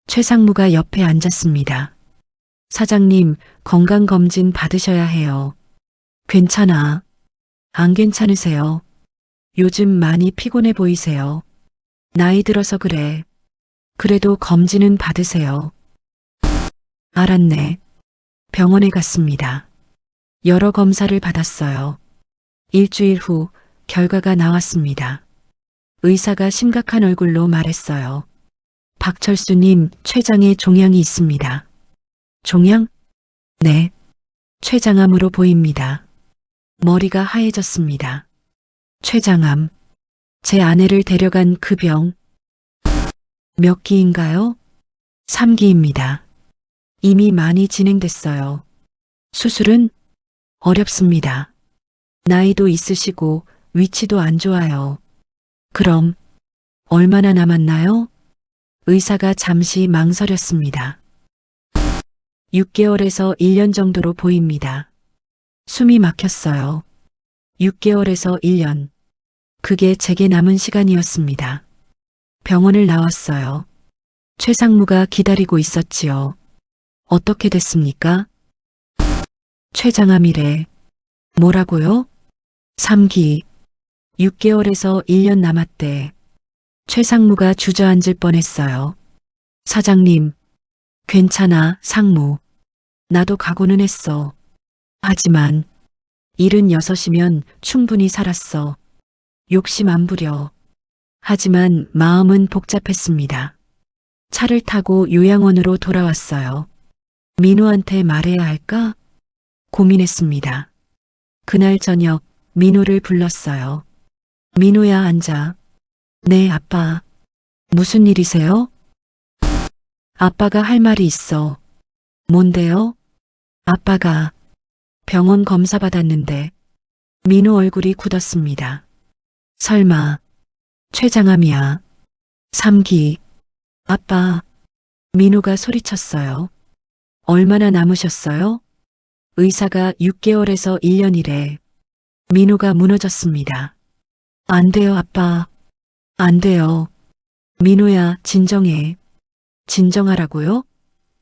최상무가 옆에 앉았습니다. 사장님, 건강검진 받으셔야 해요. 괜찮아. 안 괜찮으세요? 요즘 많이 피곤해 보이세요. 나이 들어서 그래. 그래도 검진은 받으세요. 알았네. 병원에 갔습니다. 여러 검사를 받았어요. 일주일 후 결과가 나왔습니다. 의사가 심각한 얼굴로 말했어요. 박철수님, 췌장에 종양이 있습니다. 종양? 네. 췌장암으로 보입니다. 머리가 하얘졌습니다. 췌장암. 제 아내를 데려간 그 병. 몇 기인가요? 3기입니다. 이미 많이 진행됐어요. 수술은 어렵습니다. 나이도 있으시고 위치도 안 좋아요. 그럼 얼마나 남았나요? 의사가 잠시 망설였습니다. 6개월에서 1년 정도로 보입니다. 숨이 막혔어요. 6개월에서 1년. 그게 제게 남은 시간이었습니다. 병원을 나왔어요. 최상무가 기다리고 있었지요. 어떻게 됐습니까? 췌장암이래. 뭐라고요? 3기. 6개월에서 1년 남았대. 최상무가 주저앉을 뻔했어요. 사장님, 괜찮아, 상무. 나도 각오는 했어. 하지만 76이면 충분히 살았어. 욕심 안 부려. 하지만 마음은 복잡했습니다. 차를 타고 요양원으로 돌아왔어요. 민호한테 말해야 할까? 고민했습니다. 그날 저녁 민호를 불렀어요. 민호야, 앉아. 네, 아빠. 무슨 일이세요? 아빠가 할 말이 있어. 뭔데요? 아빠가 병원 검사 받았는데 민호 얼굴이 굳었습니다. 설마 췌장암이야. 3기. 아빠. 민호가 소리쳤어요. 얼마나 남으셨어요? 의사가 6개월에서 1년이래. 민호가 무너졌습니다. 안 돼요, 아빠. 안 돼요. 민호야, 진정해. 진정하라고요?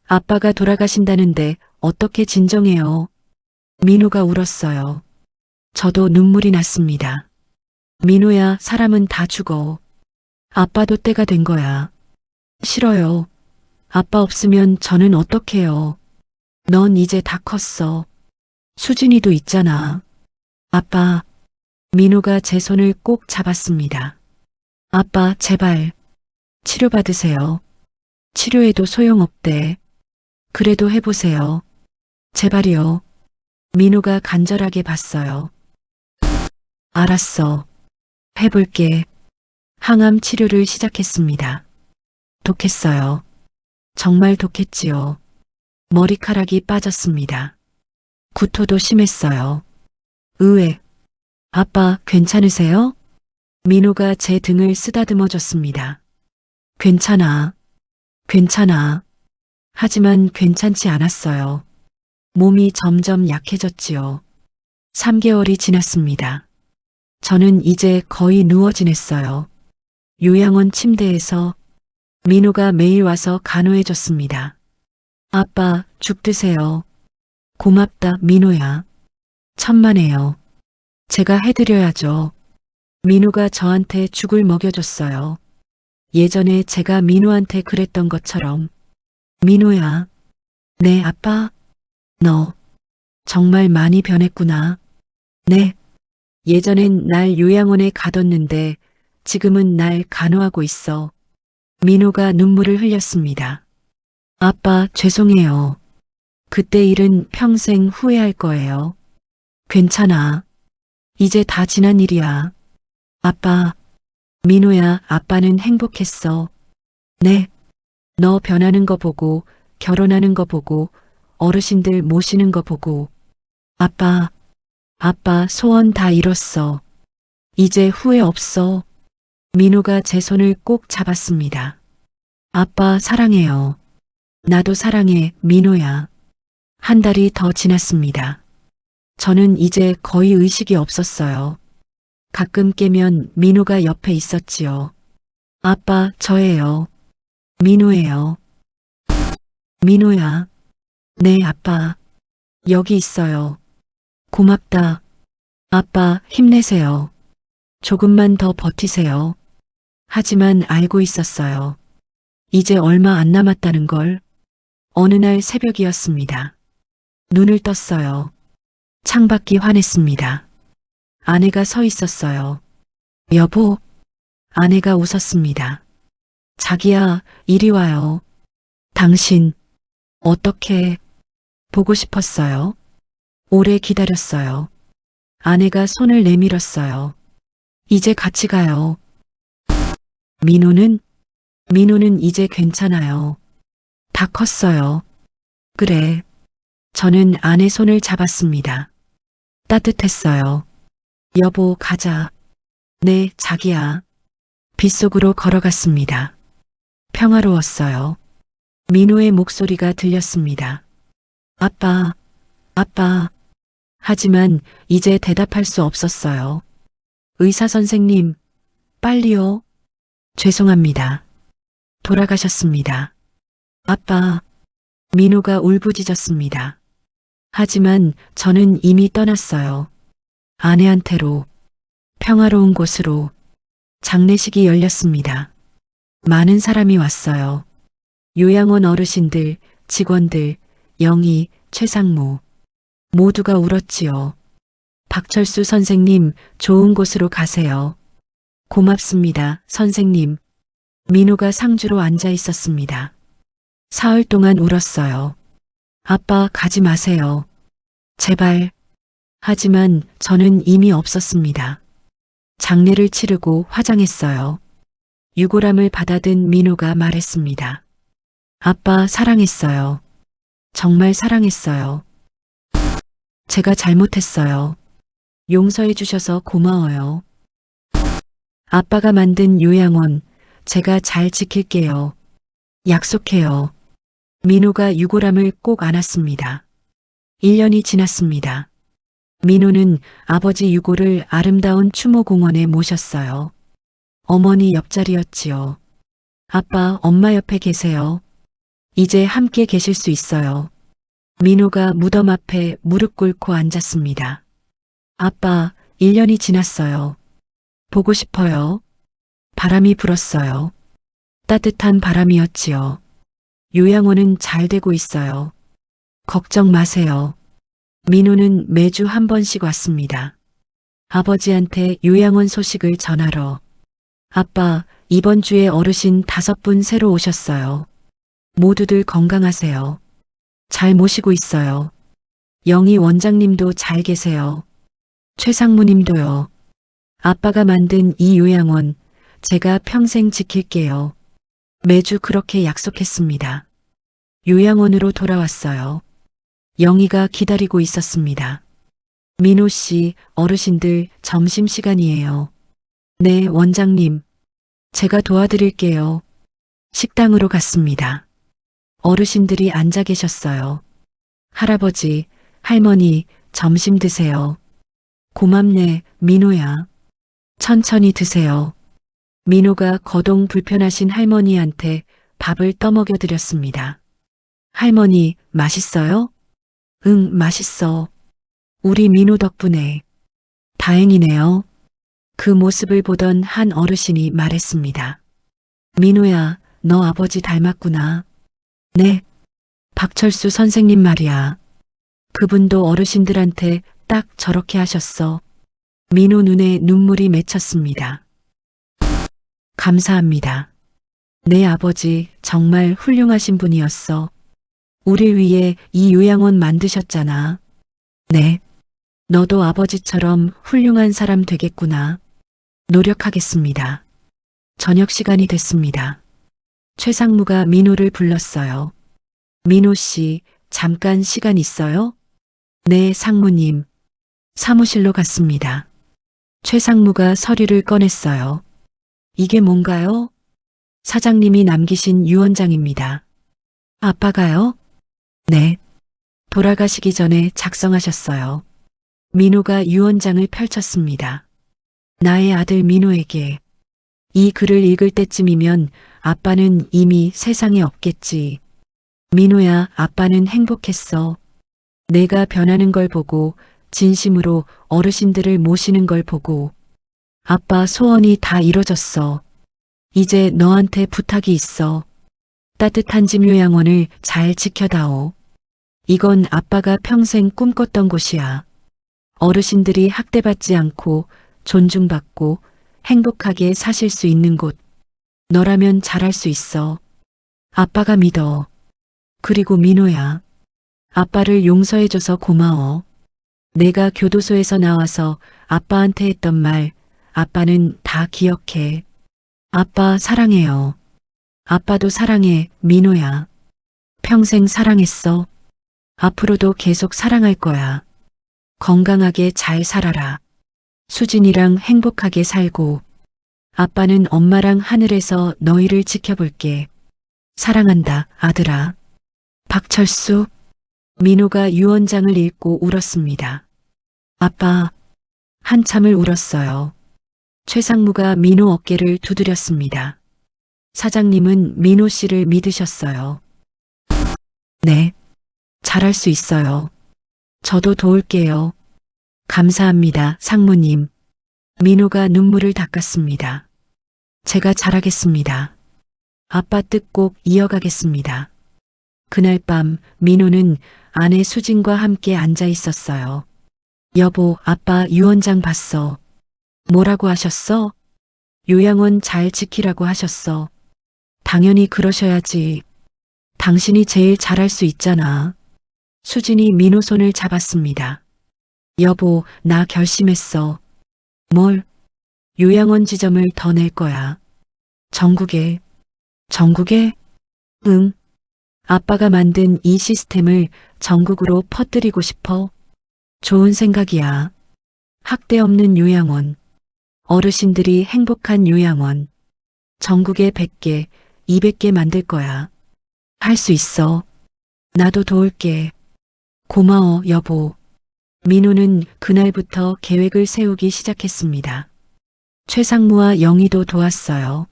아빠가 돌아가신다는데 어떻게 진정해요? 민호가 울었어요. 저도 눈물이 났습니다. 민호야, 사람은 다 죽어. 아빠도 때가 된 거야. 싫어요. 아빠 없으면 저는 어떡해요. 넌 이제 다 컸어. 수진이도 있잖아. 아빠. 민호가 제 손을 꼭 잡았습니다. 아빠, 제발. 치료받으세요. 치료해도 소용없대. 그래도 해보세요. 제발이요. 민호가 간절하게 봤어요. 알았어. 해볼게. 항암 치료를 시작했습니다. 독했어요. 정말 독했지요. 머리카락이 빠졌습니다. 구토도 심했어요. 의외. 아빠, 괜찮으세요? 민호가 제 등을 쓰다듬어 줬습니다. 괜찮아. 괜찮아. 하지만 괜찮지 않았어요. 몸이 점점 약해졌지요. 3개월이 지났습니다. 저는 이제 거의 누워 지냈어요. 요양원 침대에서 민호가 매일 와서 간호해 줬습니다. 아빠, 죽 드세요. 고맙다, 민호야. 천만에요. 제가 해드려야죠. 민호가 저한테 죽을 먹여줬어요. 예전에 제가 민호한테 그랬던 것처럼. 민호야. 네, 아빠. 너 정말 많이 변했구나. 네. 예전엔 날 요양원에 가뒀는데 지금은 날 간호하고 있어. 민호가 눈물을 흘렸습니다. 아빠, 죄송해요. 그때 일은 평생 후회할 거예요. 괜찮아. 이제 다 지난 일이야. 아빠, 민호야, 아빠는 행복했어. 네, 너 변하는 거 보고, 결혼하는 거 보고, 어르신들 모시는 거 보고. 아빠, 아빠 소원 다 이뤘어. 이제 후회 없어. 민호가 제 손을 꼭 잡았습니다. 아빠 사랑해요. 나도 사랑해, 민호야. 한 달이 더 지났습니다. 저는 이제 거의 의식이 없었어요. 가끔 깨면 민호가 옆에 있었지요. 아빠, 저예요. 민호예요. 민호야. 네, 아빠. 여기 있어요. 고맙다. 아빠, 힘내세요. 조금만 더 버티세요. 하지만 알고 있었어요. 이제 얼마 안 남았다는 걸. 어느 날 새벽이었습니다. 눈을 떴어요. 창밖이 환했습니다. 아내가 서 있었어요. 여보, 아내가 웃었습니다. 자기야, 이리 와요. 당신, 어떻게, 보고 싶었어요? 오래 기다렸어요. 아내가 손을 내밀었어요. 이제 같이 가요. 민호는 이제 괜찮아요. 다 컸어요. 그래. 저는 아내 손을 잡았습니다. 따뜻했어요. 여보, 가자. 네, 자기야. 빗속으로 걸어갔습니다. 평화로웠어요. 민호의 목소리가 들렸습니다. 아빠, 아빠. 하지만 이제 대답할 수 없었어요. 의사 선생님, 빨리요. 죄송합니다. 돌아가셨습니다. 아빠, 민호가 울부짖었습니다. 하지만 저는 이미 떠났어요. 아내한테로, 평화로운 곳으로. 장례식이 열렸습니다. 많은 사람이 왔어요. 요양원 어르신들, 직원들, 영희, 최상무. 모두가 울었지요. 박철수 선생님, 좋은 곳으로 가세요. 고맙습니다, 선생님. 민호가 상주로 앉아 있었습니다. 사흘 동안 울었어요. 아빠, 가지 마세요. 제발. 하지만 저는 이미 없었습니다. 장례를 치르고 화장했어요. 유골함을 받아든 민호가 말했습니다. 아빠, 사랑했어요. 정말 사랑했어요. 제가 잘못했어요. 용서해 주셔서 고마워요. 아빠가 만든 요양원, 제가 잘 지킬게요. 약속해요. 민호가 유골함을 꼭 안았습니다. 1년이 지났습니다. 민호는 아버지 유골을 아름다운 추모공원에 모셨어요. 어머니 옆자리였지요. 아빠, 엄마 옆에 계세요. 이제 함께 계실 수 있어요. 민호가 무덤 앞에 무릎 꿇고 앉았습니다. 아빠, 1년이 지났어요. 보고 싶어요. 바람이 불었어요. 따뜻한 바람이었지요. 요양원은 잘 되고 있어요. 걱정 마세요. 민호는 매주 한 번씩 왔습니다. 아버지한테 요양원 소식을 전하러. 아빠, 이번 주에 어르신 5분 새로 오셨어요. 모두들 건강하세요. 잘 모시고 있어요. 영희 원장님도 잘 계세요. 최상무님도요. 아빠가 만든 이 요양원, 제가 평생 지킬게요. 매주 그렇게 약속했습니다. 요양원으로 돌아왔어요. 영희가 기다리고 있었습니다. 민호 씨, 어르신들 점심시간이에요. 네, 원장님. 제가 도와드릴게요. 식당으로 갔습니다. 어르신들이 앉아 계셨어요. 할아버지, 할머니, 점심 드세요. 고맙네, 민호야. 천천히 드세요. 민호가 거동 불편하신 할머니한테 밥을 떠먹여 드렸습니다. 할머니, 맛있어요? 응, 맛있어. 우리 민호 덕분에. 다행이네요. 그 모습을 보던 한 어르신이 말했습니다. 민호야, 너 아버지 닮았구나. 네. 박철수 선생님 말이야. 그분도 어르신들한테 딱 저렇게 하셨어. 민호 눈에 눈물이 맺혔습니다. 감사합니다. 내 아버지 정말 훌륭하신 분이었어. 우릴 위해 이 요양원 만드셨잖아. 네. 너도 아버지처럼 훌륭한 사람 되겠구나. 노력하겠습니다. 저녁 시간이 됐습니다. 최상무가 민호를 불렀어요. 민호 씨, 잠깐 시간 있어요? 네, 상무님. 사무실로 갔습니다. 최상무가 서류를 꺼냈어요. 이게 뭔가요? 사장님이 남기신 유언장입니다. 아빠가요? 네. 돌아가시기 전에 작성하셨어요. 민호가 유언장을 펼쳤습니다. 나의 아들 민호에게. 이 글을 읽을 때쯤이면 아빠는 이미 세상에 없겠지. 민호야, 아빠는 행복했어. 내가 변하는 걸 보고, 진심으로 어르신들을 모시는 걸 보고. 아빠 소원이 다 이뤄졌어. 이제 너한테 부탁이 있어. 따뜻한 집 요양원을 잘 지켜다오. 이건 아빠가 평생 꿈꿨던 곳이야. 어르신들이 학대받지 않고 존중받고 행복하게 사실 수 있는 곳. 너라면 잘할 수 있어. 아빠가 믿어. 그리고 민호야. 아빠를 용서해줘서 고마워. 내가 교도소에서 나와서 아빠한테 했던 말, 아빠는 다 기억해. 아빠 사랑해요. 아빠도 사랑해, 민호야. 평생 사랑했어. 앞으로도 계속 사랑할 거야. 건강하게 잘 살아라. 수진이랑 행복하게 살고. 아빠는 엄마랑 하늘에서 너희를 지켜볼게. 사랑한다, 아들아. 박철수. 민호가 유언장을 읽고 울었습니다. 아빠. 한참을 울었어요. 최상무가 민호 어깨를 두드렸습니다. 사장님은 민호 씨를 믿으셨어요. 네. 잘할 수 있어요. 저도 도울게요. 감사합니다, 상무님. 민호가 눈물을 닦았습니다. 제가 잘하겠습니다. 아빠 뜻 꼭 이어가겠습니다. 그날 밤 민호는 아내 수진과 함께 앉아 있었어요. 여보, 아빠 유언장 봤어. 뭐라고 하셨어? 요양원 잘 지키라고 하셨어. 당연히 그러셔야지. 당신이 제일 잘할 수 있잖아. 수진이 민호 손을 잡았습니다. 여보, 나 결심했어. 뭘? 요양원 지점을 더 낼 거야. 전국에. 전국에? 응. 아빠가 만든 이 시스템을 전국으로 퍼뜨리고 싶어. 좋은 생각이야. 학대 없는 요양원. 어르신들이 행복한 요양원. 전국에 100개, 200개 만들 거야. 할 수 있어. 나도 도울게. 고마워, 여보. 민호는 그날부터 계획을 세우기 시작했습니다. 최상무와 영희도 도왔어요.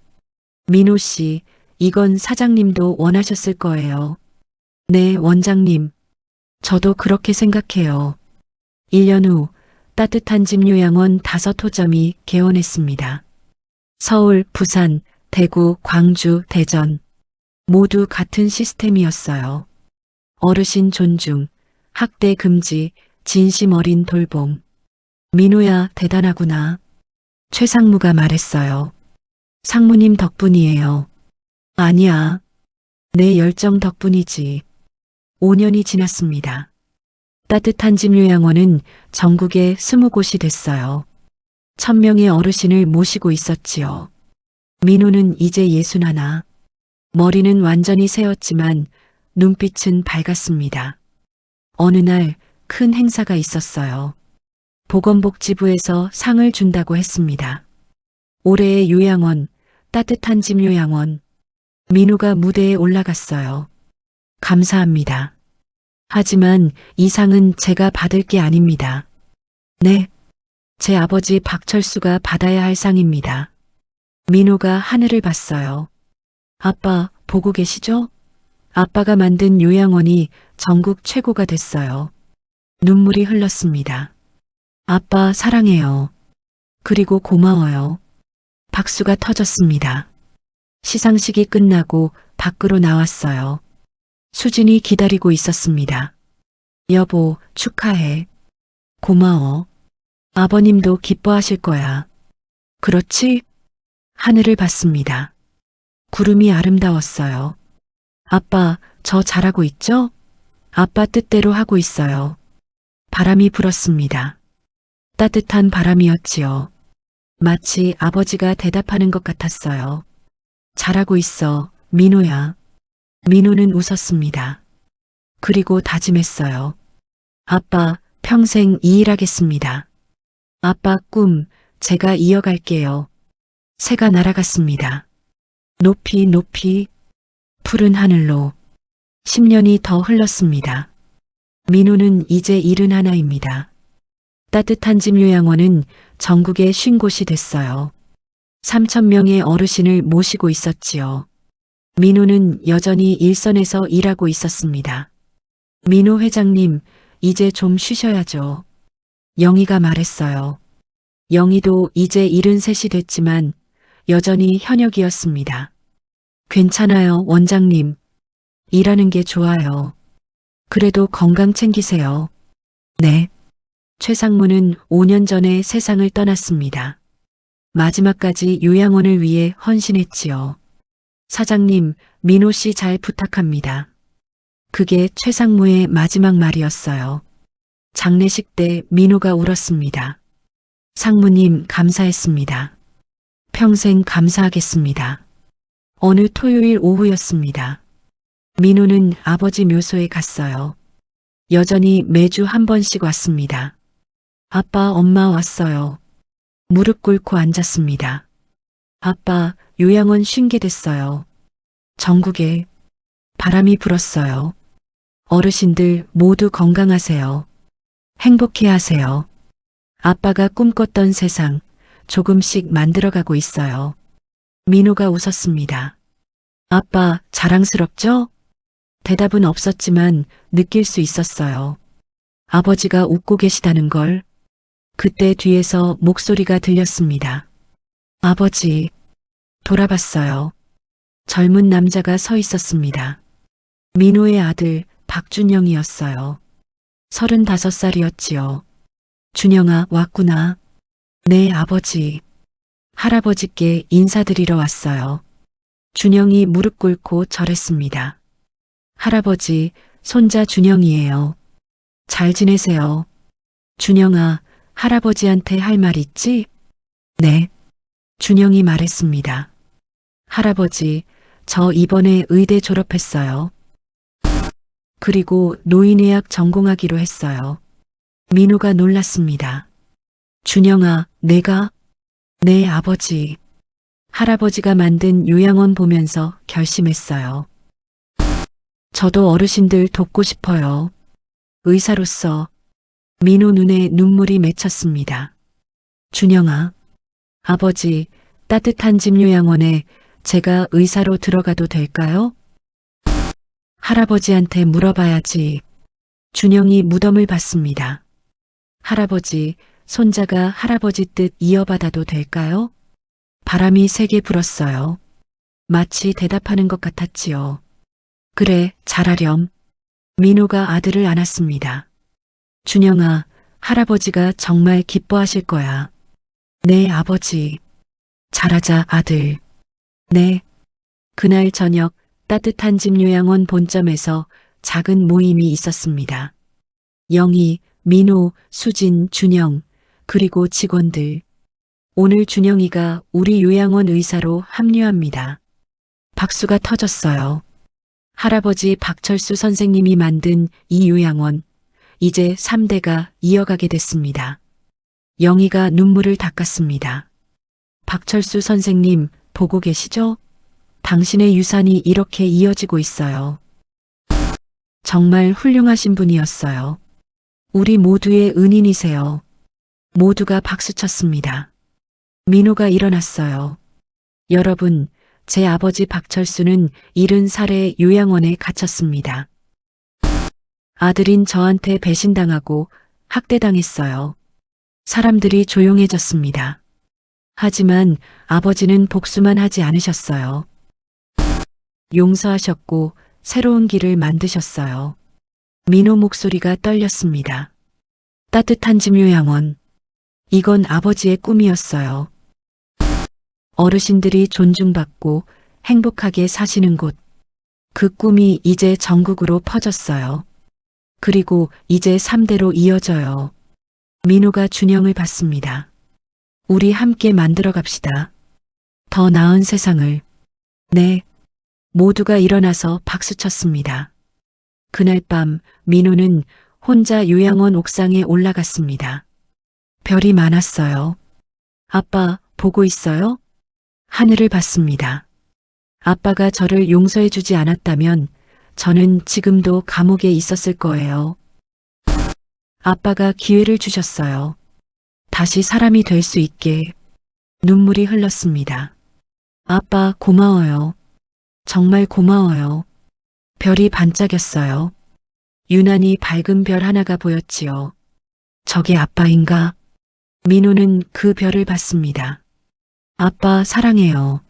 민호 씨, 이건 사장님도 원하셨을 거예요. 네, 원장님. 저도 그렇게 생각해요. 1년 후 따뜻한 집 요양원 5호점이 개원했습니다. 서울, 부산, 대구, 광주, 대전. 모두 같은 시스템이었어요. 어르신 존중, 학대 금지, 진심 어린 돌봄. 민호야, 대단하구나. 최상무가 말했어요. 상무님 덕분이에요. 아니야. 내 열정 덕분이지. 5년이 지났습니다. 따뜻한 집 요양원은 전국에 20곳이 됐어요. 1000명의 어르신을 모시고 있었지요. 민호는 이제 61. 머리는 완전히 새었지만 눈빛은 밝았습니다. 어느 날 큰 행사가 있었어요. 보건복지부에서 상을 준다고 했습니다. 올해의 요양원, 따뜻한 집 요양원. 민호가 무대에 올라갔어요. 감사합니다. 하지만 이 상은 제가 받을 게 아닙니다. 네, 제 아버지 박철수가 받아야 할 상입니다. 민호가 하늘을 봤어요. 아빠, 보고 계시죠? 아빠가 만든 요양원이 전국 최고가 됐어요. 눈물이 흘렀습니다. 아빠 사랑해요. 그리고 고마워요. 박수가 터졌습니다. 시상식이 끝나고 밖으로 나왔어요. 수진이 기다리고 있었습니다. 여보, 축하해. 고마워. 아버님도 기뻐하실 거야. 그렇지? 하늘을 봤습니다. 구름이 아름다웠어요. 아빠, 저 잘하고 있죠? 아빠 뜻대로 하고 있어요. 바람이 불었습니다. 따뜻한 바람이었지요. 마치 아버지가 대답하는 것 같았어요. 잘하고 있어, 민호야. 민호는 웃었습니다. 그리고 다짐했어요. 아빠, 평생 이 일 하겠습니다. 아빠 꿈, 제가 이어갈게요. 새가 날아갔습니다. 높이 높이 푸른 하늘로 10년이 더 흘렀습니다. 민호는 이제 71입니다. 따뜻한 집 요양원은 전국에 쉰 곳이 됐어요. 3,000명의 어르신을 모시고 있었지요. 민호는 여전히 일선에서 일하고 있었습니다. 민호 회장님, 이제 좀 쉬셔야죠. 영희가 말했어요. 영희도 이제 73이 됐지만 여전히 현역이었습니다. 괜찮아요, 원장님. 일하는 게 좋아요. 그래도 건강 챙기세요. 네. 최상무는 5년 전에 세상을 떠났습니다. 마지막까지 요양원을 위해 헌신했지요. 사장님, 민호 씨 잘 부탁합니다. 그게 최상무의 마지막 말이었어요. 장례식 때 민호가 울었습니다. 상무님, 감사했습니다. 평생 감사하겠습니다. 어느 토요일 오후였습니다. 민호는 아버지 묘소에 갔어요. 여전히 매주 한 번씩 왔습니다. 아빠, 엄마 왔어요. 무릎 꿇고 앉았습니다. 아빠, 요양원 쉰게 됐어요. 전국에 바람이 불었어요. 어르신들 모두 건강하세요. 행복해 하세요. 아빠가 꿈꿨던 세상 조금씩 만들어가고 있어요. 민호가 웃었습니다. 아빠, 자랑스럽죠? 대답은 없었지만 느낄 수 있었어요. 아버지가 웃고 계시다는 걸. 그때 뒤에서 목소리가 들렸습니다. 아버지. 돌아봤어요. 젊은 남자가 서 있었습니다. 민호의 아들 박준영이었어요. 35살이었지요. 준영아, 왔구나. 네, 아버지. 할아버지께 인사드리러 왔어요. 준영이 무릎 꿇고 절했습니다. 할아버지, 손자 준영이에요. 잘 지내세요. 준영아, 할아버지한테 할 말 있지? 네. 준영이 말했습니다. 할아버지, 저 이번에 의대 졸업했어요. 그리고 노인의학 전공하기로 했어요. 민호가 놀랐습니다. 준영아, 내가? 네, 아버지. 할아버지가 만든 요양원 보면서 결심했어요. 저도 어르신들 돕고 싶어요. 의사로서. 민호 눈에 눈물이 맺혔습니다. 준영아, 아버지, 따뜻한 집 요양원에 제가 의사로 들어가도 될까요? 할아버지한테 물어봐야지. 준영이 무덤을 봤습니다. 할아버지, 손자가 할아버지 뜻 이어받아도 될까요? 바람이 세게 불었어요. 마치 대답하는 것 같았지요. 그래, 잘하렴. 민호가 아들을 안았습니다. 준영아, 할아버지가 정말 기뻐하실 거야. 네, 아버지. 잘하자, 아들. 네. 그날 저녁 따뜻한 집 요양원 본점에서 작은 모임이 있었습니다. 영희, 민호, 수진, 준영, 그리고 직원들. 오늘 준영이가 우리 요양원 의사로 합류합니다. 박수가 터졌어요. 할아버지 박철수 선생님이 만든 이 요양원, 이제 3대가 이어가게 됐습니다. 영희가 눈물을 닦았습니다. 박철수 선생님, 보고 계시죠? 당신의 유산이 이렇게 이어지고 있어요. 정말 훌륭하신 분이었어요. 우리 모두의 은인이세요. 모두가 박수쳤습니다. 민호가 일어났어요. 여러분, 제 아버지 박철수는 70살에 요양원에 갇혔습니다. 아들인 저한테 배신당하고 학대당했어요. 사람들이 조용해졌습니다. 하지만 아버지는 복수만 하지 않으셨어요. 용서하셨고 새로운 길을 만드셨어요. 민호 목소리가 떨렸습니다. 따뜻한 집 요양원. 이건 아버지의 꿈이었어요. 어르신들이 존중받고 행복하게 사시는 곳. 그 꿈이 이제 전국으로 퍼졌어요. 그리고 이제 3대로 이어져요. 민호가 준영을 봤습니다. 우리 함께 만들어 갑시다. 더 나은 세상을. 네. 모두가 일어나서 박수쳤습니다. 그날 밤 민호는 혼자 요양원 옥상에 올라갔습니다. 별이 많았어요. 아빠, 보고 있어요? 하늘을 봤습니다. 아빠가 저를 용서해주지 않았다면 저는 지금도 감옥에 있었을 거예요. 아빠가 기회를 주셨어요. 다시 사람이 될 수 있게. 눈물이 흘렀습니다. 아빠, 고마워요. 정말 고마워요. 별이 반짝였어요. 유난히 밝은 별 하나가 보였지요. 저게 아빠인가? 민호는 그 별을 봤습니다. 아빠, 사랑해요.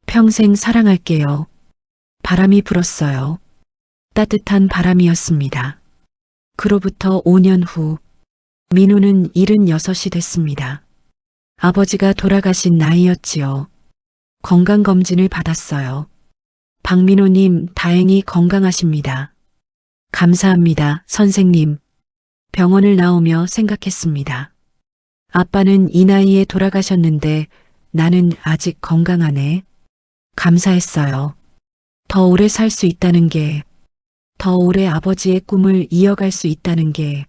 평생 사랑할게요. 바람이 불었어요. 따뜻한 바람이었습니다. 그로부터 5년 후, 민호는 76이 됐습니다. 아버지가 돌아가신 나이였지요. 건강검진을 받았어요. 박민호님, 다행히 건강하십니다. 감사합니다, 선생님. 병원을 나오며 생각했습니다. 아빠는 이 나이에 돌아가셨는데 나는 아직 건강하네. 감사했어요. 더 오래 살 수 있다는 게, 더 오래 아버지의 꿈을 이어갈 수 있다는 게.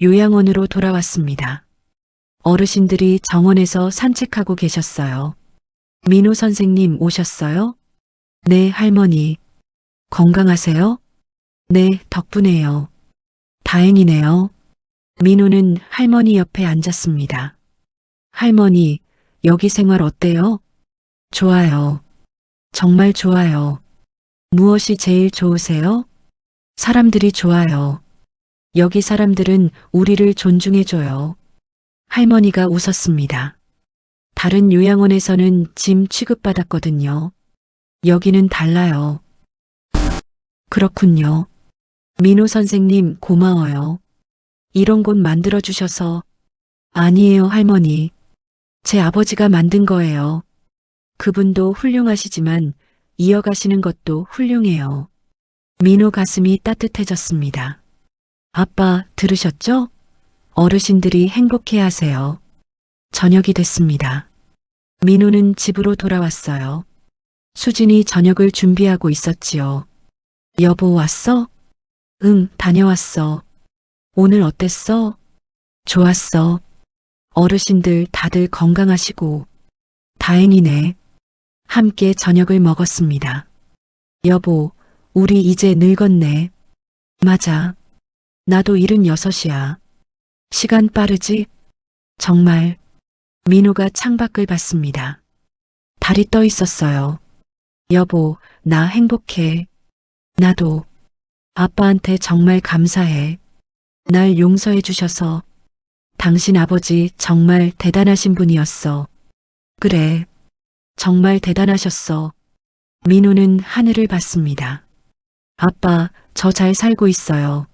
요양원으로 돌아왔습니다. 어르신들이 정원에서 산책하고 계셨어요. 민호 선생님 오셨어요? 네, 할머니. 건강하세요? 네, 덕분에요. 다행이네요. 민호는 할머니 옆에 앉았습니다. 할머니, 여기 생활 어때요? 좋아요. 정말 좋아요. 무엇이 제일 좋으세요? 사람들이 좋아요. 여기 사람들은 우리를 존중해줘요. 할머니가 웃었습니다. 다른 요양원에서는 짐 취급받았거든요. 여기는 달라요. 그렇군요. 민호 선생님 고마워요. 이런 곳 만들어주셔서. 아니에요, 할머니. 제 아버지가 만든 거예요. 그분도 훌륭하시지만 이어가시는 것도 훌륭해요. 민호 가슴이 따뜻해졌습니다. 아빠, 들으셨죠? 어르신들이 행복해 하세요. 저녁이 됐습니다. 민호는 집으로 돌아왔어요. 수진이 저녁을 준비하고 있었지요. 여보, 왔어? 응, 다녀왔어. 오늘 어땠어? 좋았어. 어르신들 다들 건강하시고. 다행이네. 함께 저녁을 먹었습니다. 여보, 우리 이제 늙었네. 맞아. 나도 76이야. 시간 빠르지? 정말. 민호가 창밖을 봤습니다. 달이 떠 있었어요. 여보, 나 행복해. 나도. 아빠한테 정말 감사해. 날 용서해 주셔서. 당신 아버지 정말 대단하신 분이었어. 그래. 정말 대단하셨어. 민호는 하늘을 봤습니다. 아빠, 저 잘 살고 있어요.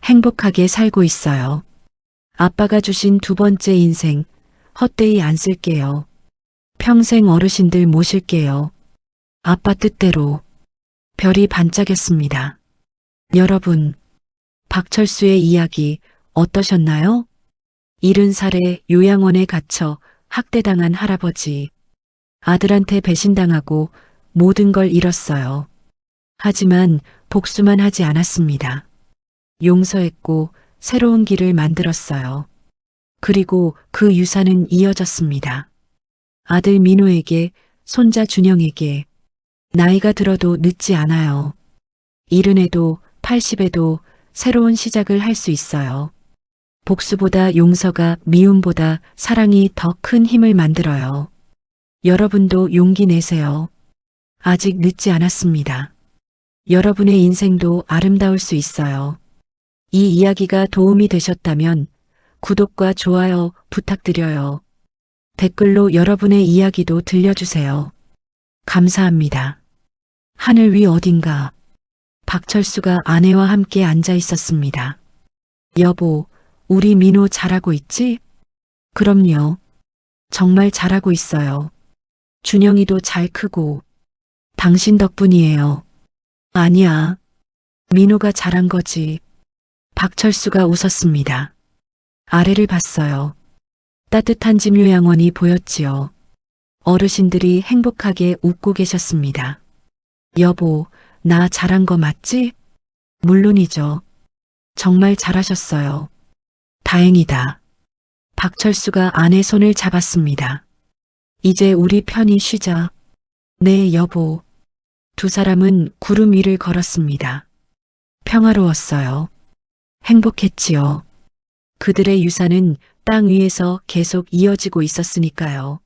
행복하게 살고 있어요. 아빠가 주신 두 번째 인생, 헛되이 안 쓸게요. 평생 어르신들 모실게요. 아빠 뜻대로. 별이 반짝였습니다. 여러분, 박철수의 이야기 어떠셨나요? 70살에 요양원에 갇혀 학대당한 할아버지. 아들한테 배신당하고 모든 걸 잃었어요. 하지만 복수만 하지 않았습니다. 용서했고 새로운 길을 만들었어요. 그리고 그 유산은 이어졌습니다. 아들 민호에게, 손자 준영에게. 나이가 들어도 늦지 않아요. 70에도 80에도 새로운 시작을 할 수 있어요. 복수보다 용서가, 미움보다 사랑이 더 큰 힘을 만들어요. 여러분도 용기 내세요. 아직 늦지 않았습니다. 여러분의 인생도 아름다울 수 있어요. 이 이야기가 도움이 되셨다면 구독과 좋아요 부탁드려요. 댓글로 여러분의 이야기도 들려주세요. 감사합니다. 하늘 위 어딘가 박철수가 아내와 함께 앉아 있었습니다. 여보, 우리 민호 잘하고 있지? 그럼요. 정말 잘하고 있어요. 준영이도 잘 크고. 당신 덕분이에요. 아니야. 민호가 잘한 거지. 박철수가 웃었습니다. 아래를 봤어요. 따뜻한 집 요양원이 보였지요. 어르신들이 행복하게 웃고 계셨습니다. 여보, 나 잘한 거 맞지? 물론이죠. 정말 잘하셨어요. 다행이다. 박철수가 아내 손을 잡았습니다. 이제 우리 편히 쉬자. 네, 여보. 두 사람은 구름 위를 걸었습니다. 평화로웠어요. 행복했지요. 그들의 유산은 땅 위에서 계속 이어지고 있었으니까요.